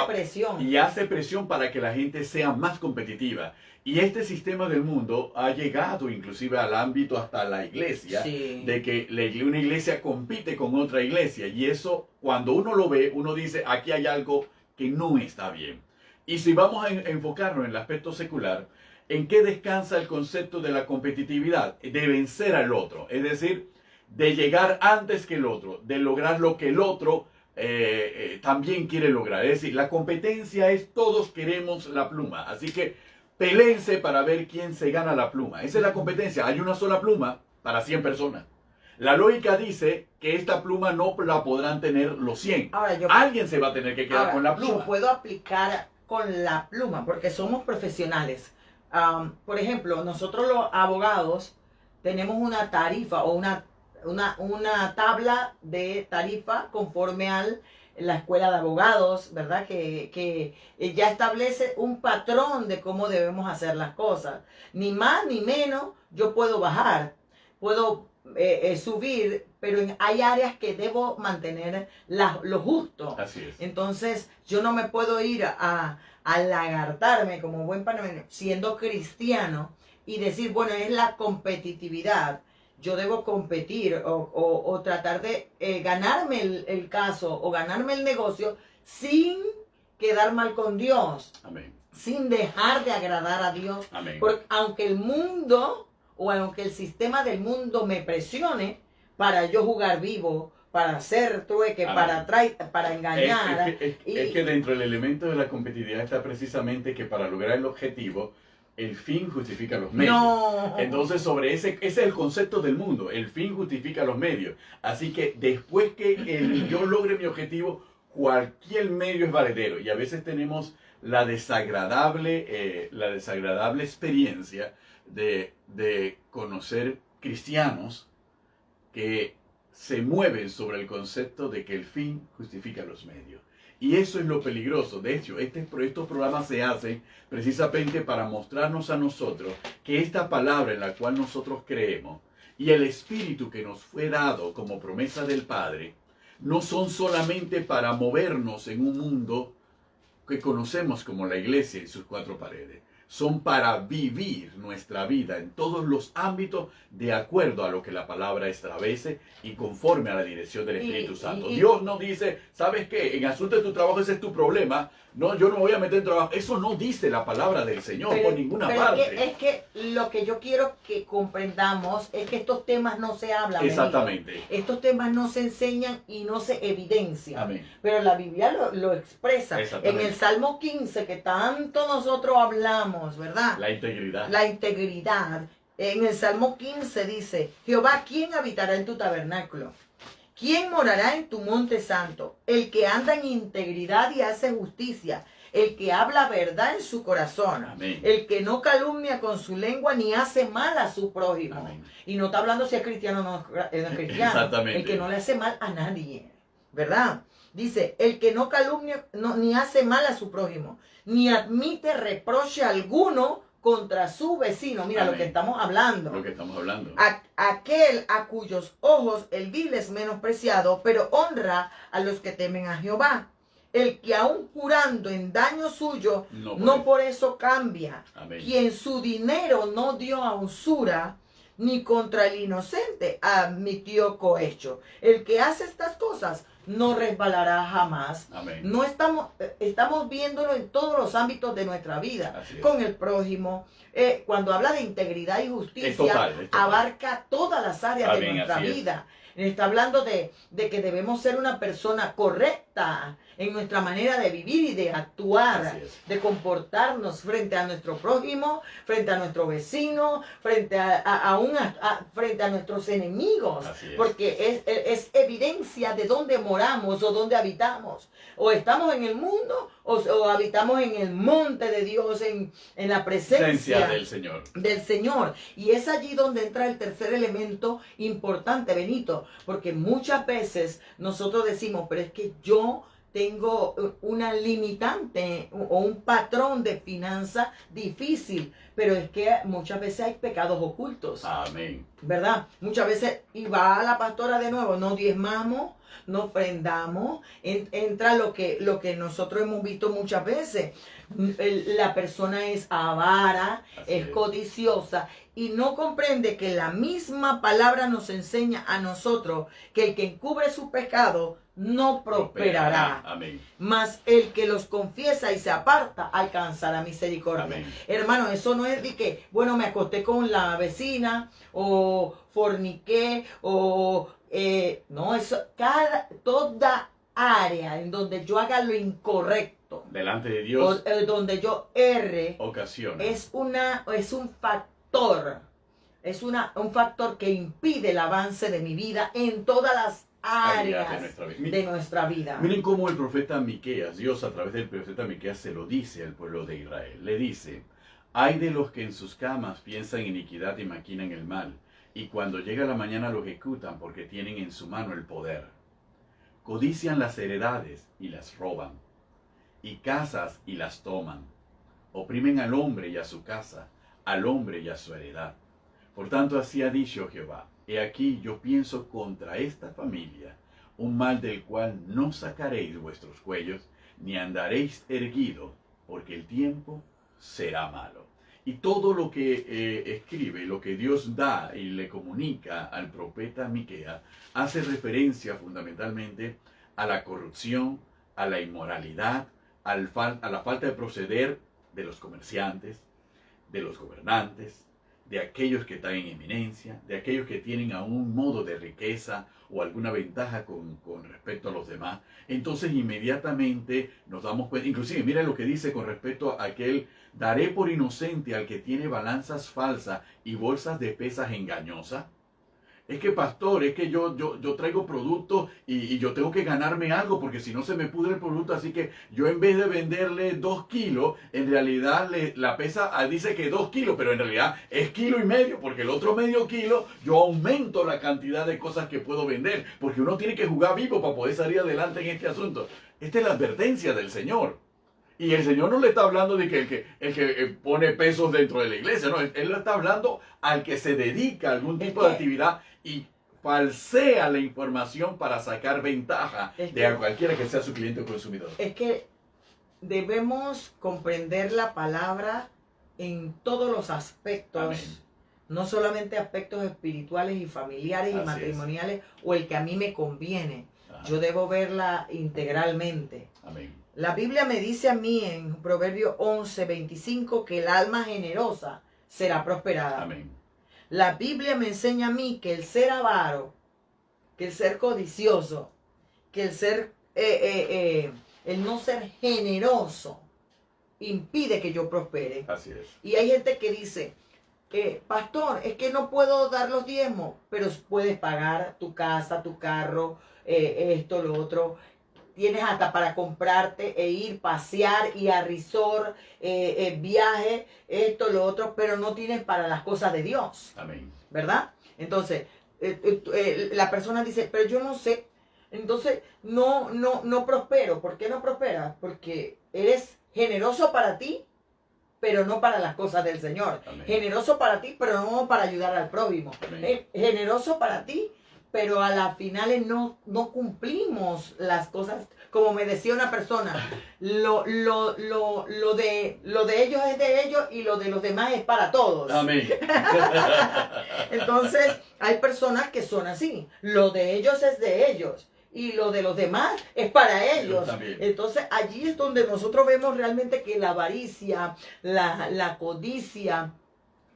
hace presión para que la gente sea más competitiva. Y este sistema del mundo ha llegado inclusive al ámbito hasta la iglesia, de que una iglesia compite con otra iglesia. Y eso, cuando uno lo ve, uno dice, aquí hay algo que no está bien. Y si vamos a enfocarnos en el aspecto secular, ¿en qué descansa el concepto de la competitividad? De vencer al otro, es decir, de llegar antes que el otro, de lograr lo que el otro también quiere lograr. Es decir, la competencia es todos queremos la pluma, así que peleense para ver quién se gana la pluma. Esa es la competencia. Hay una sola pluma para 100 personas. La lógica dice que esta pluma no la podrán tener los 100. Alguien se va a tener que quedar con la pluma. Yo puedo aplicar con la pluma porque somos profesionales. Por ejemplo, nosotros los abogados tenemos una tarifa o una tabla de tarifa conforme a la escuela de abogados, ¿verdad? Que ya establece un patrón de cómo debemos hacer las cosas. Ni más ni menos yo puedo bajar, puedo subir, pero hay áreas que debo mantener lo justo. Así es. Entonces yo no me puedo ir a lagartarme como buen panameño, siendo cristiano, y decir, bueno, es la competitividad. Yo debo competir o tratar de ganarme el caso o ganarme el negocio sin quedar mal con Dios. Amén. Sin dejar de agradar a Dios. Amén. Porque aunque el mundo o aunque el sistema del mundo me presione para yo jugar vivo, para hacer trueque, para engañar. Es que dentro del elemento de la competitividad está precisamente que para lograr el objetivo, el fin justifica los medios. No. Entonces, sobre ese es el concepto del mundo. El fin justifica los medios. Así que después que yo logre mi objetivo, cualquier medio es valedero. Y a veces tenemos la desagradable experiencia de conocer cristianos que se mueven sobre el concepto de que el fin justifica los medios. Y eso es lo peligroso. De hecho, estos programas se hacen precisamente para mostrarnos a nosotros que esta palabra en la cual nosotros creemos y el Espíritu que nos fue dado como promesa del Padre no son solamente para movernos en un mundo que conocemos como la iglesia y sus cuatro paredes. Son para vivir nuestra vida en todos los ámbitos de acuerdo a lo que la palabra establece y conforme a la dirección del Espíritu Santo. Dios no dice, ¿sabes qué? En asunto de tu trabajo ese es tu problema. No, yo no me voy a meter en trabajo. Eso no dice la palabra del Señor por ninguna parte. Es que lo que yo quiero que comprendamos es que estos temas no se hablan. Exactamente. Benito. Estos temas no se enseñan y no se evidencian. Amén. Pero la Biblia lo expresa. En el Salmo 15 que tanto nosotros hablamos, ¿verdad? La integridad. La integridad. En el Salmo 15 dice, Jehová, ¿quién habitará en tu tabernáculo? ¿Quién morará en tu monte santo? El que anda en integridad y hace justicia, el que habla verdad en su corazón, Amén. El que no calumnia con su lengua ni hace mal a su prójimo. Amén. Y no está hablando si es cristiano o no es cristiano. Exactamente. El que no le hace mal a nadie, ¿verdad? Dice, el que no calumnia ni hace mal a su prójimo, ni admite reproche alguno contra su vecino. Mira, Amén. lo que estamos hablando. Lo que estamos hablando. Aquel a cuyos ojos el vil es menospreciado, pero honra a los que temen a Jehová. El que aún curando en daño suyo, no por eso cambia. Amén. Quien su dinero no dio a usura, ni contra el inocente admitió cohecho. El que hace estas cosas no resbalará jamás. Amén. No estamos viéndolo en todos los ámbitos de nuestra vida, con el prójimo. Cuando habla de integridad y justicia, es total. Abarca todas las áreas de nuestra vida. Está hablando de que debemos ser una persona correcta en nuestra manera de vivir y de actuar, de comportarnos frente a nuestro prójimo, frente a nuestro vecino, frente frente a nuestros enemigos, porque es evidencia de dónde moramos o dónde habitamos. O estamos en el mundo o habitamos en el monte de Dios, en la presencia del Señor. Y es allí donde entra el tercer elemento importante, Benito, porque muchas veces nosotros decimos, pero es que yo tengo una limitante o un patrón de finanza difícil, pero es que muchas veces hay pecados ocultos. Amén. ¿Verdad? Muchas veces, y va la pastora de nuevo, no diezmamos, no ofrendamos, entra lo que nosotros hemos visto muchas veces. La persona es avara, es codiciosa y no comprende que la misma palabra nos enseña a nosotros que el que encubre su pecado no prosperará. Amén. Mas el que los confiesa y se aparta alcanzará misericordia. Amén. Hermano, eso no es de que, bueno, me acosté con la vecina o forniqué o... no, eso, toda área en donde yo haga lo incorrecto delante de Dios, donde yo erre, ocasiona, es un factor, un factor que impide el avance de mi vida en todas las áreas de nuestra vida. Miren cómo el profeta Miqueas, Dios a través del profeta Miqueas se lo dice al pueblo de Israel. Le dice: ay de los que en sus camas piensan iniquidad y maquinan el mal, y cuando llega la mañana lo ejecutan porque tienen en su mano el poder. Codician las heredades y las roban, y casas y las toman. Oprimen al hombre y a su casa, al hombre y a su heredad. Por tanto, así ha dicho Jehová: he aquí yo pienso contra esta familia un mal del cual no sacaréis vuestros cuellos, ni andaréis erguidos, porque el tiempo será malo. Y todo lo que escribe, lo que Dios da y le comunica al profeta Miqueas, hace referencia fundamentalmente a la corrupción, a la inmoralidad, a la falta de proceder de los comerciantes, de los gobernantes, de aquellos que están en eminencia, de aquellos que tienen algún modo de riqueza o alguna ventaja con respecto a los demás. Entonces inmediatamente nos damos cuenta, inclusive mira lo que dice con respecto a aquel: daré por inocente al que tiene balanzas falsas y bolsas de pesas engañosas. Es que, pastor, es que yo traigo productos y yo tengo que ganarme algo, porque si no se me pudre el producto. Así que yo, en vez de venderle 2 kilos, en realidad la pesa dice que 2 kilos, pero en realidad es 1,5 kilos, porque el otro medio kilo yo aumento la cantidad de cosas que puedo vender, porque uno tiene que jugar vivo para poder salir adelante en este asunto. Esta es la advertencia del Señor. Y el Señor no le está hablando de que el que pone pesos dentro de la iglesia, no, Él le está hablando al que se dedica a algún tipo de actividad y falsea la información para sacar ventaja de a cualquiera que sea su cliente o consumidor. Es que debemos comprender la palabra en todos los aspectos. Amén. No solamente aspectos espirituales y familiares y matrimoniales, o el que a mí me conviene. Ajá. Yo debo verla integralmente. Amén. La Biblia me dice a mí en Proverbios 11:25 que el alma generosa será prosperada. Amén. La Biblia me enseña a mí que el ser avaro, que el ser codicioso, que el ser el no ser generoso impide que yo prospere. Así es. Y hay gente que dice: pastor, es que no puedo dar los diezmos, pero puedes pagar tu casa, tu carro, esto, lo otro. Tienes hasta para comprarte e ir, pasear y a resort, viaje, esto, lo otro, pero no tienes para las cosas de Dios. Amén. ¿Verdad? Entonces, la persona dice: pero yo no sé. Entonces, no prospero. ¿Por qué no prosperas? Porque eres generoso para ti, pero no para las cosas del Señor. Amén. Generoso para ti, pero no para ayudar al prójimo. Generoso para ti, pero a las finales no cumplimos las cosas. Como me decía una persona, lo de ellos es de ellos y lo de los demás es para todos. Amén. Entonces, hay personas que son así. Lo de ellos es de ellos y lo de los demás es para ellos. Entonces, allí es donde nosotros vemos realmente que la avaricia, la codicia,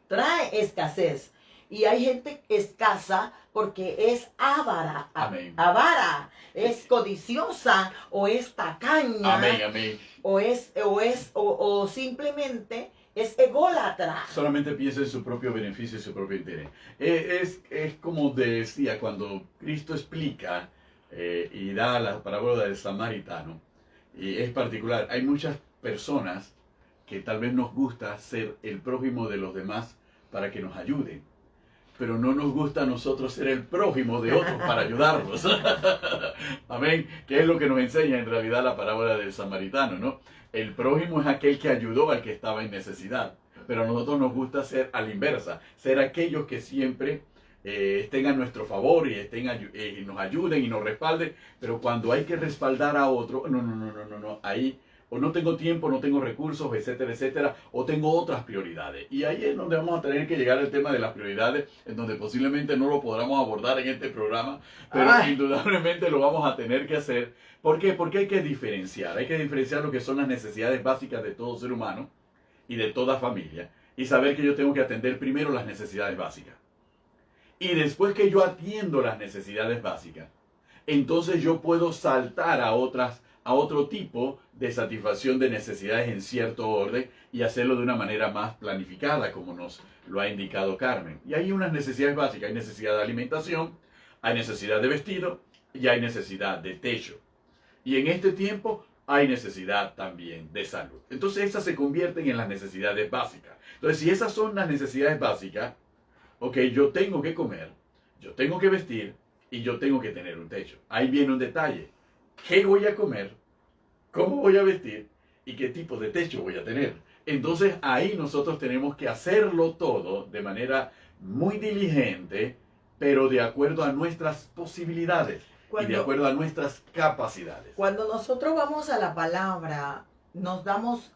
trae escasez. Y hay gente escasa porque es avara. Amén. Avara, es codiciosa o es tacaña. Amén, amén. O simplemente es ególatra. Solamente piensa en su propio beneficio y su propio interés. Es como decía cuando Cristo explica y da la parábola del samaritano. Y es particular. Hay muchas personas que tal vez nos gusta ser el prójimo de los demás para que nos ayuden, pero no nos gusta a nosotros ser el prójimo de otros para ayudarlos. Amén. Que es lo que nos enseña en realidad la parábola del samaritano, ¿no? El prójimo es aquel que ayudó al que estaba en necesidad, pero a nosotros nos gusta ser a la inversa, ser aquellos que siempre estén a nuestro favor y nos ayuden y nos respalden, pero cuando hay que respaldar a otro, no, ahí o no tengo tiempo, no tengo recursos, etcétera, etcétera, o tengo otras prioridades. Y ahí es donde vamos a tener que llegar al tema de las prioridades, en donde posiblemente no lo podamos abordar en este programa, pero indudablemente lo vamos a tener que hacer. ¿Por qué? Porque hay que diferenciar lo que son las necesidades básicas de todo ser humano y de toda familia, y saber que yo tengo que atender primero las necesidades básicas. Y después que yo atiendo las necesidades básicas, entonces yo puedo saltar a otro tipo de satisfacción de necesidades en cierto orden y hacerlo de una manera más planificada, como nos lo ha indicado Carmen. Y hay unas necesidades básicas, hay necesidad de alimentación, hay necesidad de vestido y hay necesidad de techo. Y en este tiempo hay necesidad también de salud. Entonces esas se convierten en las necesidades básicas. Entonces si esas son las necesidades básicas, ok, yo tengo que comer, yo tengo que vestir y yo tengo que tener un techo. Ahí viene un detalle. ¿Qué voy a comer? ¿Cómo voy a vestir? ¿Y qué tipo de techo voy a tener? Entonces ahí nosotros tenemos que hacerlo todo de manera muy diligente, pero de acuerdo a nuestras posibilidades y de acuerdo a nuestras capacidades. Cuando nosotros vamos a la palabra,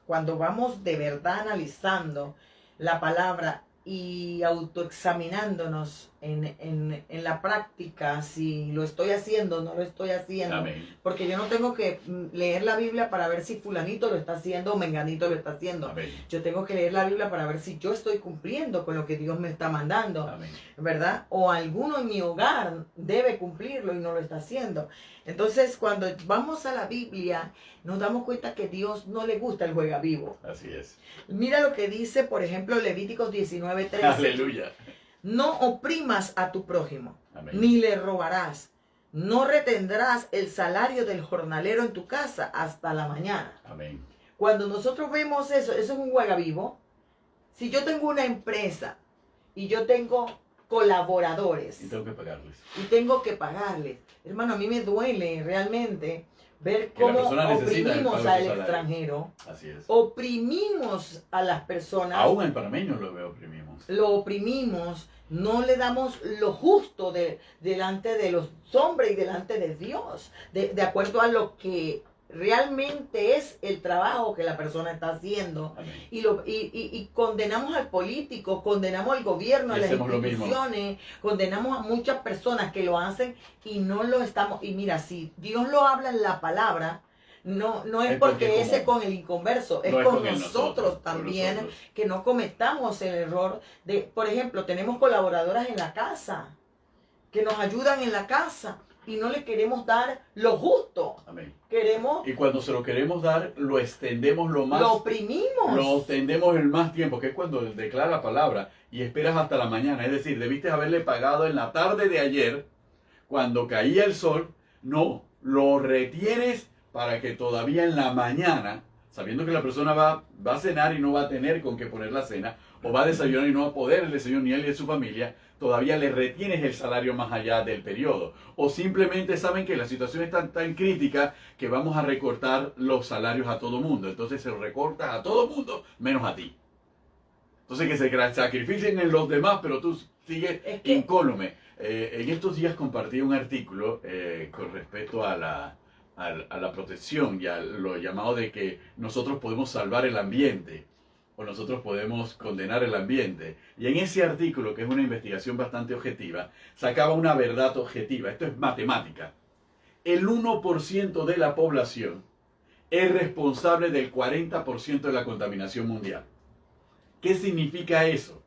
cuando vamos de verdad analizando la palabra y autoexaminándonos en la práctica, si lo estoy haciendo o no lo estoy haciendo. Amén. Porque yo no tengo que leer la Biblia para ver si fulanito lo está haciendo o menganito lo está haciendo. Amén. Yo tengo que leer la Biblia para ver si yo estoy cumpliendo con lo que Dios me está mandando. Amén. ¿Verdad? O alguno en mi hogar debe cumplirlo y no lo está haciendo. Entonces, cuando vamos a la Biblia, nos damos cuenta que Dios no le gusta el juega vivo. Así es. Mira lo que dice, por ejemplo, Levíticos 19:13. Aleluya. No oprimas a tu prójimo, Amén. ni le robarás. No retendrás el salario del jornalero en tu casa hasta la mañana. Amén. Cuando nosotros vemos eso es un juega vivo. Si yo tengo una empresa y yo tengo colaboradores. Y tengo que pagarles. Hermano, a mí me duele realmente ver cómo oprimimos al extranjero. Así es. Oprimimos a las personas. Aún en panameños lo oprimimos. No le damos lo justo delante de los hombres y delante de Dios. De acuerdo a lo que realmente es el trabajo que la persona está haciendo. Y condenamos al político, condenamos al gobierno, a las instituciones, condenamos a muchas personas que lo hacen y no lo estamos. Y mira, si Dios lo habla en la palabra, no es porque ese con el inconverso, es con nosotros también, que no cometamos el error de, por ejemplo, tenemos colaboradoras en la casa que nos ayudan en la casa. Y no le queremos dar lo justo. Amén. Queremos. Y cuando se lo queremos dar, lo extendemos lo más. Lo oprimimos. Lo extendemos el más tiempo, que es cuando declara la palabra y esperas hasta la mañana. Es decir, debiste haberle pagado en la tarde de ayer, cuando caía el sol. No, lo retienes para que todavía en la mañana, sabiendo que la persona va a cenar y no va a tener con qué poner la cena, o va a desayunar y no va a poder el desayuno ni él ni su familia, todavía le retienes el salario más allá del periodo. O simplemente saben que la situación es tan crítica que vamos a recortar los salarios a todo mundo. Entonces se lo recortas a todo mundo menos a ti. Entonces que se sacrificen en los demás, pero tú sigues incólume. En estos días compartí un artículo con respecto a la protección y a lo llamado de que nosotros podemos salvar el ambiente o nosotros podemos condenar el ambiente. Y en ese artículo, que es una investigación bastante objetiva, sacaba una verdad objetiva. Esto es matemática. El 1% de la población es responsable del 40% de la contaminación mundial. ¿Qué significa eso?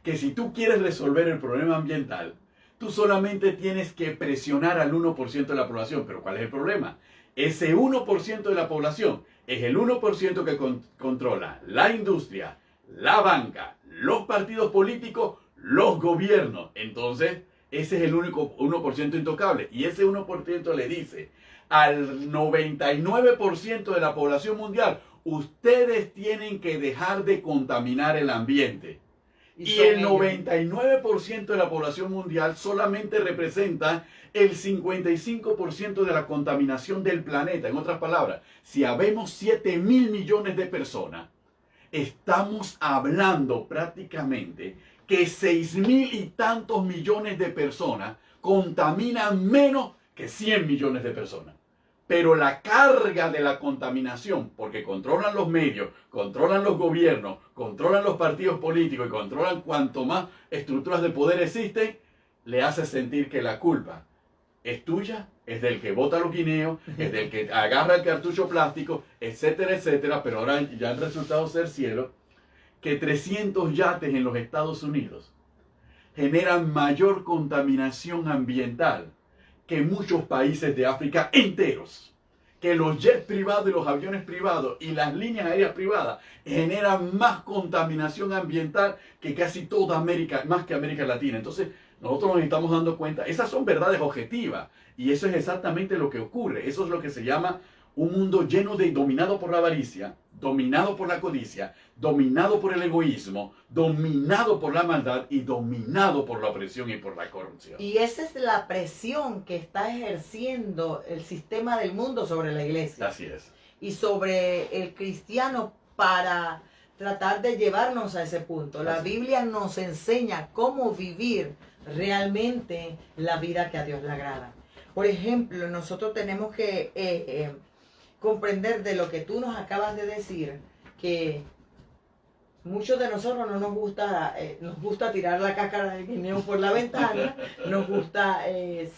Que si tú quieres resolver el problema ambiental, tú solamente tienes que presionar al 1% de la población. Pero ¿cuál es el problema? Ese 1% de la población es el 1% que controla la industria, la banca, los partidos políticos, los gobiernos. Entonces, ese es el único 1% intocable. Y ese 1% le dice al 99% de la población mundial: ustedes tienen que dejar de contaminar el ambiente. Y el 99% de la población mundial solamente representa el 55% de la contaminación del planeta. En otras palabras, si habemos 7.000 millones de personas, estamos hablando prácticamente que 6.000 y tantos millones de personas contaminan menos que 100 millones de personas. Pero la carga de la contaminación, porque controlan los medios, controlan los gobiernos, controlan los partidos políticos y controlan cuanto más estructuras de poder existen, le hace sentir que la culpa es tuya, es del que bota los guineos, es del que agarra el cartucho plástico, etcétera, etcétera. Pero ahora ya han resultado ser cielo que 300 yates en los Estados Unidos generan mayor contaminación ambiental que muchos países de África enteros. Que los jets privados y los aviones privados y las líneas aéreas privadas generan más contaminación ambiental que casi toda América, más que América Latina. Entonces, nosotros nos estamos dando cuenta, esas son verdades objetivas, y eso es exactamente lo que ocurre. Eso es lo que se llama un mundo dominado por la avaricia, dominado por la codicia, dominado por el egoísmo, dominado por la maldad y dominado por la opresión y por la corrupción. Y esa es la presión que está ejerciendo el sistema del mundo sobre la iglesia. Así es. Y sobre el cristiano para tratar de llevarnos a ese punto. La Biblia nos enseña cómo vivir realmente la vida que a Dios le agrada. Por ejemplo, nosotros tenemos que comprender de lo que tú nos acabas de decir, que muchos de nosotros no nos gusta tirar la cáscara del guineo por la ventana, nos gusta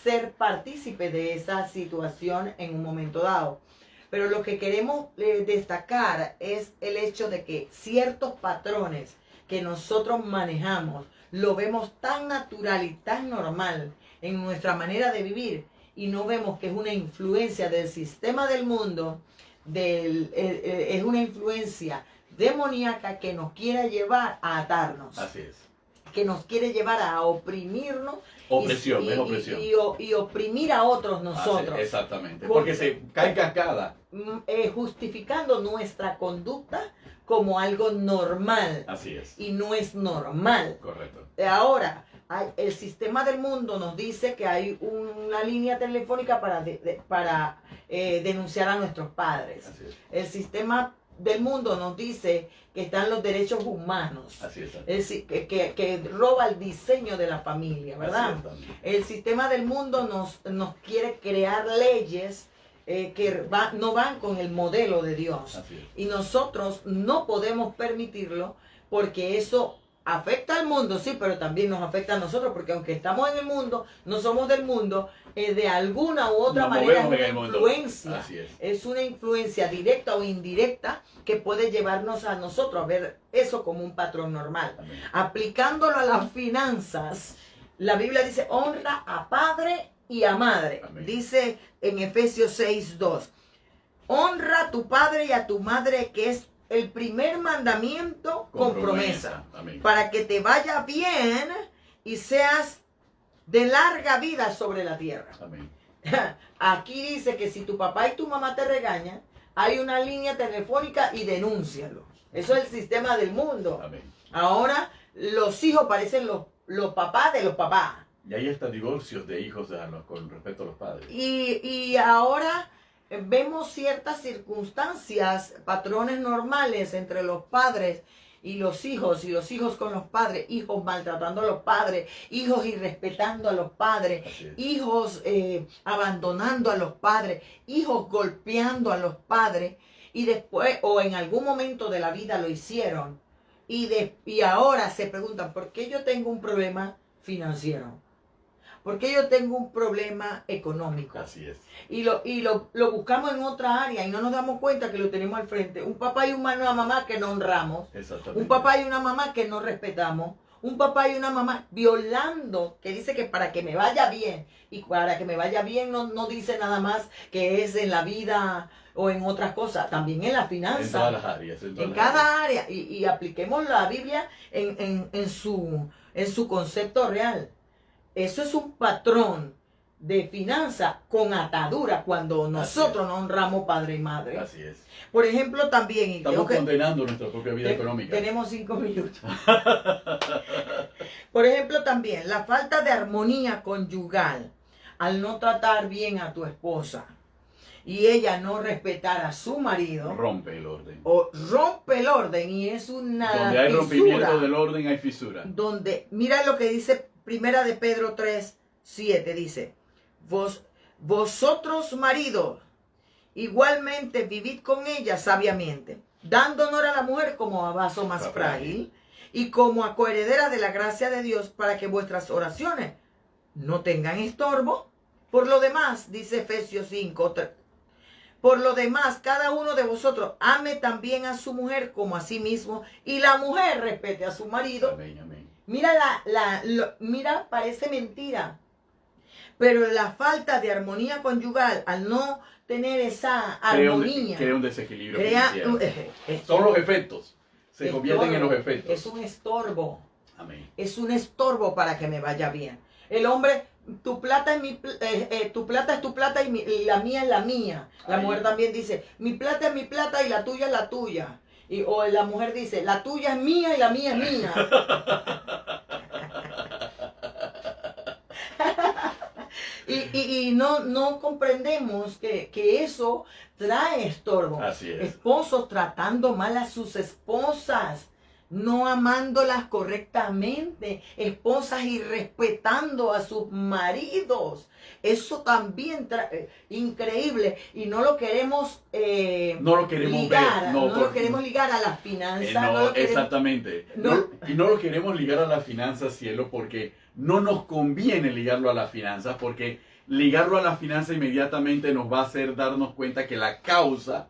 ser partícipe de esa situación en un momento dado. Pero lo que queremos destacar es el hecho de que ciertos patrones que nosotros manejamos lo vemos tan natural y tan normal en nuestra manera de vivir, y no vemos que es una influencia del sistema del mundo, es una influencia demoníaca que nos quiere llevar a atarnos. Así es. Que nos quiere llevar a oprimirnos. Opresión, es opresión. Y oprimir a otros nosotros. Así, exactamente. Porque se cae cascada. Justificando nuestra conducta como algo normal. Así es. Y no es normal. Correcto. Ahora, el sistema del mundo nos dice que hay una línea telefónica para denunciar a nuestros padres. Así es. El sistema del mundo nos dice que están los derechos humanos. Así es. Es decir, que roba el diseño de la familia, ¿verdad? El sistema del mundo nos quiere crear leyes que no van con el modelo de Dios. Y nosotros no podemos permitirlo, porque eso afecta al mundo, sí, pero también nos afecta a nosotros, porque aunque estamos en el mundo, no somos del mundo, de alguna u otra manera es una influencia. Es una influencia directa o indirecta que puede llevarnos a nosotros a ver eso como un patrón normal. Amén. Aplicándolo a las finanzas, la Biblia dice: honra a padre y a madre. Amén. Dice en Efesios 6:2, honra a tu padre y a tu madre, que es el primer mandamiento con promesa, para que te vaya bien y seas de larga vida sobre la tierra. Amén. Aquí dice que si tu papá y tu mamá te regañan, hay una línea telefónica y denúncialo. Eso es el sistema del mundo. Amén. Ahora los hijos parecen los papás de los papás. Y hay hasta divorcios de hijos con respecto a los padres. Y ahora vemos ciertas circunstancias, patrones normales entre los padres y los hijos con los padres, hijos maltratando a los padres, hijos irrespetando a los padres, hijos abandonando a los padres, hijos golpeando a los padres, y después o en algún momento de la vida lo hicieron, y ahora se preguntan, ¿por qué yo tengo un problema financiero? ¿Por qué yo tengo un problema económico? Así es. Y lo buscamos en otra área y no nos damos cuenta que lo tenemos al frente. Un papá y una mamá que no honramos. Exactamente. Un papá y una mamá que no respetamos. Un papá y una mamá violando, que dice que para que me vaya bien. Y para que me vaya bien no dice nada más que es en la vida o en otras cosas. También en la finanza. En todas las áreas. En cada área. Y apliquemos la Biblia en su concepto real. Eso es un patrón de finanza con atadura cuando nosotros no honramos padre y madre. Así es. Por ejemplo, también... Estamos condenando nuestra propia vida económica. Tenemos 5 minutos. Por ejemplo, también la falta de armonía conyugal al no tratar bien a tu esposa y ella no respetar a su marido. Rompe el orden. O rompe el orden y es una donde hay rompimiento del orden hay fisura. Donde, mira lo que dice Primera de Pedro 3:7, dice, vosotros maridos, igualmente vivid con ella sabiamente, dando honor a la mujer como a vaso más frágil y como a coheredera de la gracia de Dios, para que vuestras oraciones no tengan estorbo. Por lo demás, dice Efesios 5:3, por lo demás, cada uno de vosotros ame también a su mujer como a sí mismo, y la mujer respete a su marido. Amén, amén. Mira, mira, parece mentira, pero la falta de armonía conyugal, al no tener esa armonía, crea un desequilibrio. Son los efectos, se convierten en los efectos. Es un estorbo. Amén. Es un estorbo para que me vaya bien. El hombre, tu plata es tu plata y la mía es la mía. La mujer también dice, mi plata es mi plata y la tuya es la tuya. O la mujer dice, la tuya es mía y la mía es mía. y no comprendemos que eso trae estorbo. Así es. Esposos tratando mal a sus esposas, no amándolas correctamente, esposas irrespetando a sus maridos. Eso también increíble, y no lo queremos ligar, ver, lo queremos ligar a las finanzas. Exactamente. Y no lo queremos ligar a las finanzas, cielo, porque no nos conviene ligarlo a las finanzas, porque ligarlo a las finanzas inmediatamente nos va a hacer darnos cuenta que la causa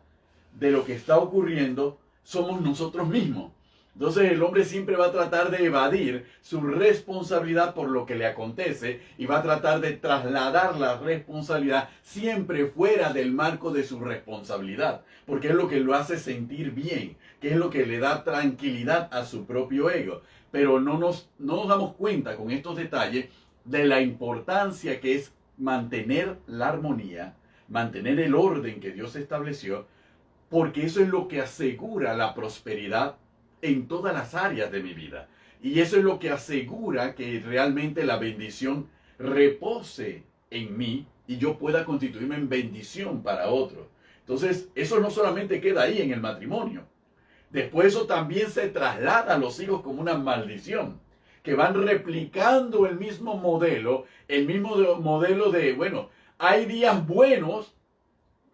de lo que está ocurriendo somos nosotros mismos. Entonces el hombre siempre va a tratar de evadir su responsabilidad por lo que le acontece y va a tratar de trasladar la responsabilidad siempre fuera del marco de su responsabilidad, porque es lo que lo hace sentir bien, que es lo que le da tranquilidad a su propio ego. Pero no nos damos cuenta con estos detalles de la importancia que es mantener la armonía, mantener el orden que Dios estableció, porque eso es lo que asegura la prosperidad en todas las áreas de mi vida. Y eso es lo que asegura que realmente la bendición repose en mí y yo pueda constituirme en bendición para otros. Entonces, eso no solamente queda ahí en el matrimonio. Después eso también se traslada a los hijos como una maldición, que van replicando el mismo modelo de, bueno, hay días buenos,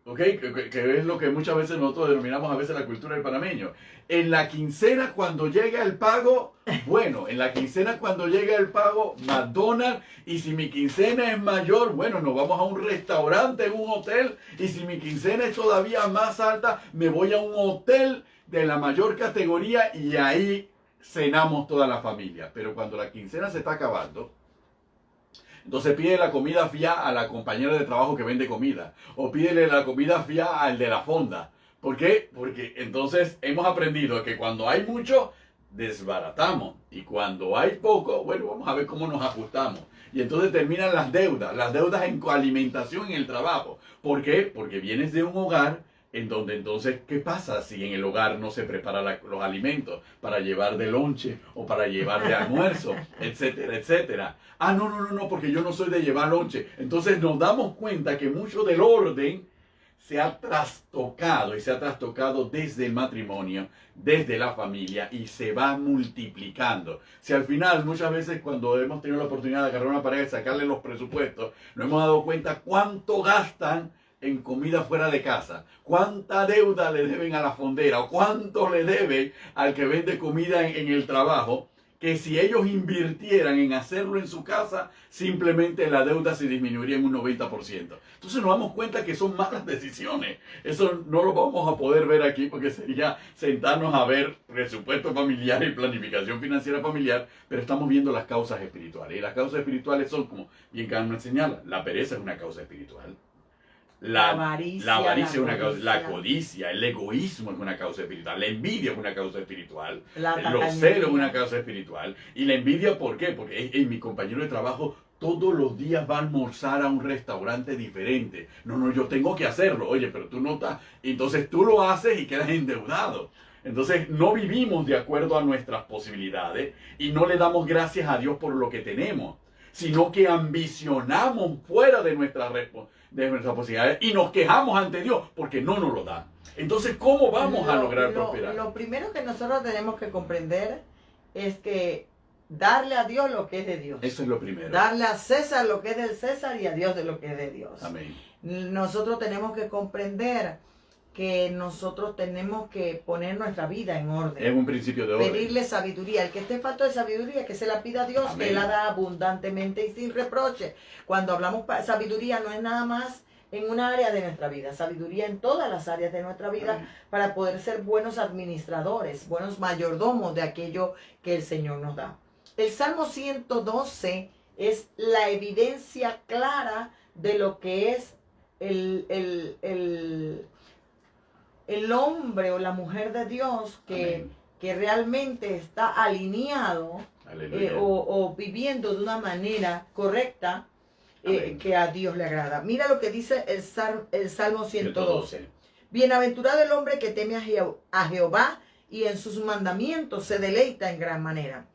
¿ok? Que es lo que muchas veces nosotros denominamos a veces la cultura del panameño. En la quincena cuando llega el pago, bueno, en la quincena cuando llega el pago, McDonald's, y si mi quincena es mayor, bueno, nos vamos a un restaurante, un hotel, y si mi quincena es todavía más alta, me voy a un hotel de la mayor categoría y ahí cenamos toda la familia. Pero cuando la quincena se está acabando, entonces pide la comida fía a la compañera de trabajo que vende comida. O pídele la comida fía al de la fonda. ¿Por qué? Porque entonces hemos aprendido que cuando hay mucho, desbaratamos. Y cuando hay poco, bueno, vamos a ver cómo nos ajustamos. Y entonces terminan las deudas en coalimentación en el trabajo. ¿Por qué? Porque vienes de un hogar en donde entonces, ¿qué pasa si en el hogar no se preparan los alimentos para llevar de lonche o para llevar de almuerzo, etcétera, etcétera? Ah, no, porque yo no soy de llevar lonche. Entonces nos damos cuenta que mucho del orden se ha trastocado y se ha trastocado desde el matrimonio, desde la familia y se va multiplicando. Si al final muchas veces cuando hemos tenido la oportunidad de agarrar una pareja y sacarle los presupuestos, nos hemos dado cuenta cuánto gastan en comida fuera de casa, cuánta deuda le deben a la fondera o cuánto le deben al que vende comida en el trabajo, que si ellos invirtieran en hacerlo en su casa, simplemente la deuda se disminuiría en un 90%. Entonces nos damos cuenta que son malas decisiones. Eso no lo vamos a poder ver aquí porque sería sentarnos a ver presupuesto familiar y planificación financiera familiar, pero estamos viendo las causas espirituales. Y las causas espirituales son, como bien Carmen señala, la pereza es una causa espiritual. La avaricia es una causa, la codicia, el egoísmo es una causa espiritual, la envidia es una causa espiritual, los celos es una causa espiritual. Y la envidia, ¿por qué? Porque mi compañero de trabajo todos los días va a almorzar a un restaurante diferente. No, yo tengo que hacerlo. Oye, pero tú no estás. Entonces tú lo haces y quedas endeudado. Entonces no vivimos de acuerdo a nuestras posibilidades y no le damos gracias a Dios por lo que tenemos, sino que ambicionamos fuera de nuestras posibilidades y nos quejamos ante Dios porque no nos lo da. Entonces, ¿cómo vamos a lograr prosperar? Lo primero que nosotros tenemos que comprender es que darle a Dios lo que es de Dios. Eso es lo primero. Darle a César lo que es del César y a Dios de lo que es de Dios. Amén. Nosotros tenemos que comprender que nosotros tenemos que poner nuestra vida en orden. Es un principio de orden. Pedirle sabiduría. El que esté falto de sabiduría, que se la pida a Dios, Amén. que Él la da abundantemente y sin reproche. Cuando hablamos de sabiduría, no es nada más en una área de nuestra vida, sabiduría en todas las áreas de nuestra vida. Amén. Para poder ser buenos administradores, buenos mayordomos de aquello que el Señor nos da. El Salmo 112 es la evidencia clara de lo que es el hombre o la mujer de Dios que realmente está alineado o viviendo de una manera correcta que a Dios le agrada. Mira lo que dice el Salmo 112. Bienaventurado el hombre que teme a Jehová y en sus mandamientos se deleita en gran manera.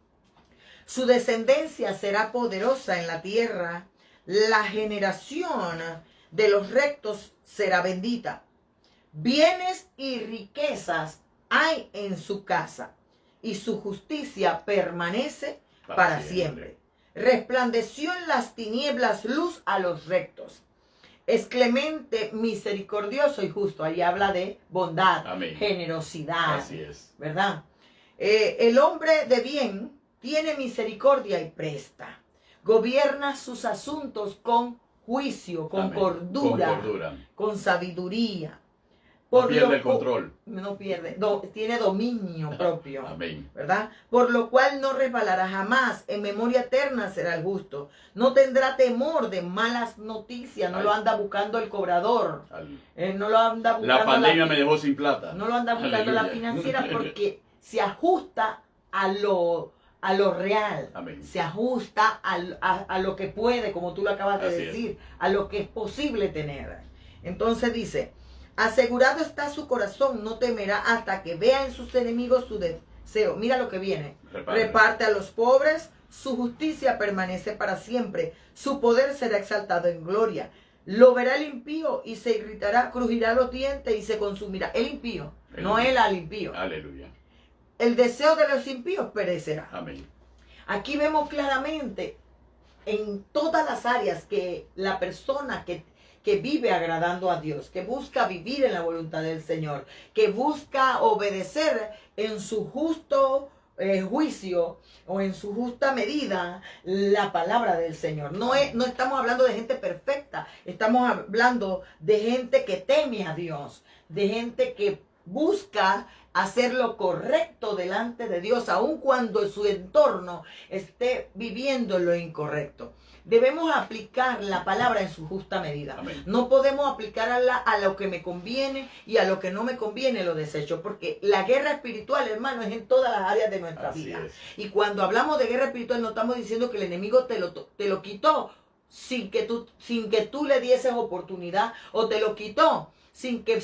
Su descendencia será poderosa en la tierra, la generación de los rectos será bendita. Bienes y riquezas hay en su casa, y su justicia permanece para siempre. Resplandeció en las tinieblas luz a los rectos. Es clemente, misericordioso y justo. Ahí habla de bondad, amén, generosidad. Así es. ¿Verdad? El hombre de bien tiene misericordia y presta. Gobierna sus asuntos con juicio, con cordura, con sabiduría. No pierde el control. No pierde, tiene dominio propio. Amén. ¿Verdad? Por lo cual no resbalará jamás. En memoria eterna será el justo. No tendrá temor de malas noticias. No lo anda buscando el cobrador. No lo anda buscando. La pandemia me dejó sin plata. No lo anda buscando la financiera porque se ajusta a lo real. Amén. Se ajusta a lo que puede, como tú lo acabas de decir, a lo que es posible tener. Entonces dice: asegurado está su corazón, no temerá hasta que vea en sus enemigos su deseo. Mira lo que viene. Reparte a los pobres, su justicia permanece para siempre, su poder será exaltado en gloria. Lo verá el impío y se irritará, crujirá los dientes y se consumirá. El impío, no él al impío. Aleluya. El deseo de los impíos perecerá. Amén. Aquí vemos claramente en todas las áreas que la persona que vive agradando a Dios, que busca vivir en la voluntad del Señor, que busca obedecer en su justo juicio o en su justa medida la palabra del Señor. No estamos hablando de gente perfecta, estamos hablando de gente que teme a Dios, de gente que busca hacer lo correcto delante de Dios, aun cuando su entorno esté viviendo lo incorrecto. Debemos aplicar la palabra en su justa medida. Amén. No podemos aplicar a lo que me conviene y a lo que no me conviene lo desecho, porque la guerra espiritual, hermano, es en todas las áreas de nuestra vida. Y cuando hablamos de guerra espiritual no estamos diciendo que el enemigo te lo quitó sin que tú le dieses oportunidad, o te lo quitó sin que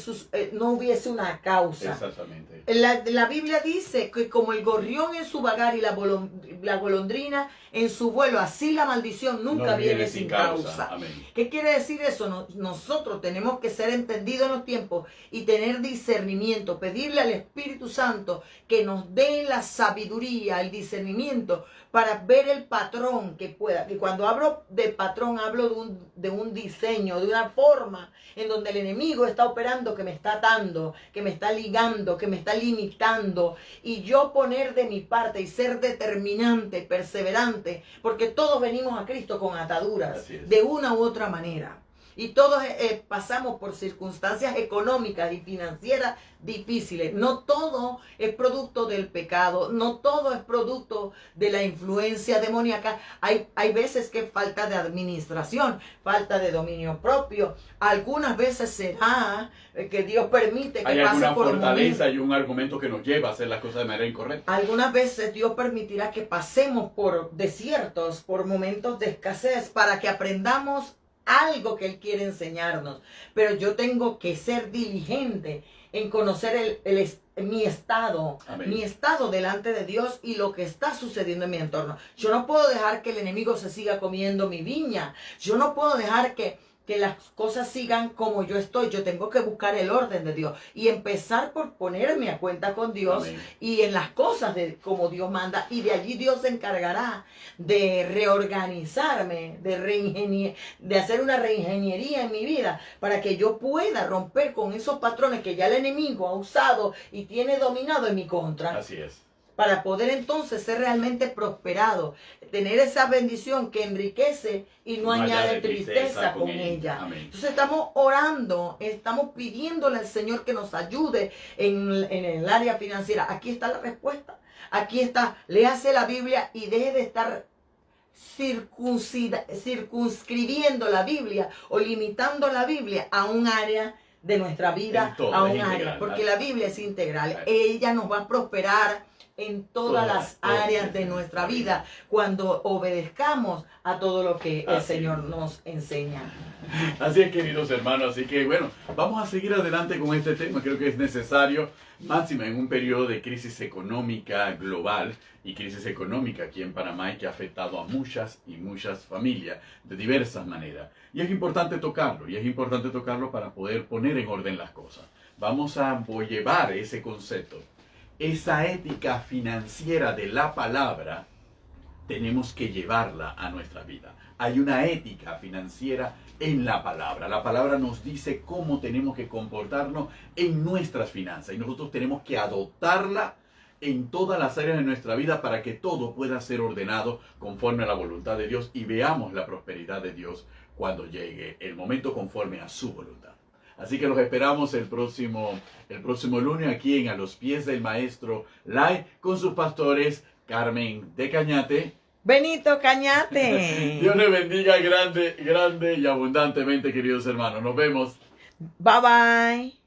no hubiese una causa. Exactamente. La Biblia dice que como el gorrión en su vagar y la golondrina en su vuelo, así la maldición nunca viene sin causa. Amén. ¿Qué quiere decir eso? Nosotros tenemos que ser entendidos en los tiempos y tener discernimiento, pedirle al Espíritu Santo que nos dé la sabiduría, el discernimiento para ver el patrón que pueda. Y cuando hablo de patrón, hablo de un diseño, de una forma en donde el enemigo está operando, que me está atando, que me está ligando, que me está limitando. Y yo poner de mi parte y ser determinante, perseverante, porque todos venimos a Cristo con ataduras, de una u otra manera. Y todos pasamos por circunstancias económicas y financieras difíciles. No todo es producto del pecado, no todo es producto de la influencia demoníaca. Hay veces que falta de administración, falta de dominio propio. Algunas veces será que Dios permite que hay pase alguna por fortaleza y un argumento que nos lleva a hacer las cosas de manera incorrecta. Algunas veces Dios permitirá que pasemos por desiertos, por momentos de escasez, para que aprendamos algo que Él quiere enseñarnos. Pero yo tengo que ser diligente en conocer mi estado, Amén. Mi estado delante de Dios y lo que está sucediendo en mi entorno. Yo no puedo dejar que el enemigo se siga comiendo mi viña. Yo no puedo dejar que las cosas sigan como yo estoy. Yo tengo que buscar el orden de Dios y empezar por ponerme a cuenta con Dios. Amén. Y en las cosas como Dios manda, y de allí Dios se encargará de reorganizarme, de hacer una reingeniería en mi vida para que yo pueda romper con esos patrones que ya el enemigo ha usado y tiene dominado en mi contra. Así es. Para poder entonces ser realmente prosperado, tener esa bendición que enriquece y no añade tristeza con ella. Amén. Entonces estamos orando, estamos pidiéndole al Señor que nos ayude en el área financiera. Aquí está la respuesta. Aquí está. Léase la Biblia y deje de estar circunscribiendo la Biblia o limitando la Biblia a un área de nuestra vida, todo, a un área. Porque la Biblia es integral. Ella nos va a prosperar en todas las áreas de nuestra vida cuando obedezcamos a todo lo que el Señor nos enseña. Así es, queridos hermanos. Así que bueno, vamos a seguir adelante con este tema. Creo que es necesario, máxima en un periodo de crisis económica global y crisis económica aquí en Panamá, y que ha afectado a muchas y muchas familias de diversas maneras. Y es importante tocarlo, para poder poner en orden las cosas. Vamos a llevar ese concepto, esa ética financiera de la palabra, tenemos que llevarla a nuestra vida. Hay una ética financiera en la palabra. La palabra nos dice cómo tenemos que comportarnos en nuestras finanzas y nosotros tenemos que adoptarla en todas las áreas de nuestra vida para que todo pueda ser ordenado conforme a la voluntad de Dios y veamos la prosperidad de Dios cuando llegue el momento conforme a su voluntad. Así que los esperamos el próximo lunes aquí en A los Pies del Maestro Live con sus pastores Carmen de Cañate, Benito Cañate. Dios les bendiga grande y abundantemente, queridos hermanos. Nos vemos. Bye bye.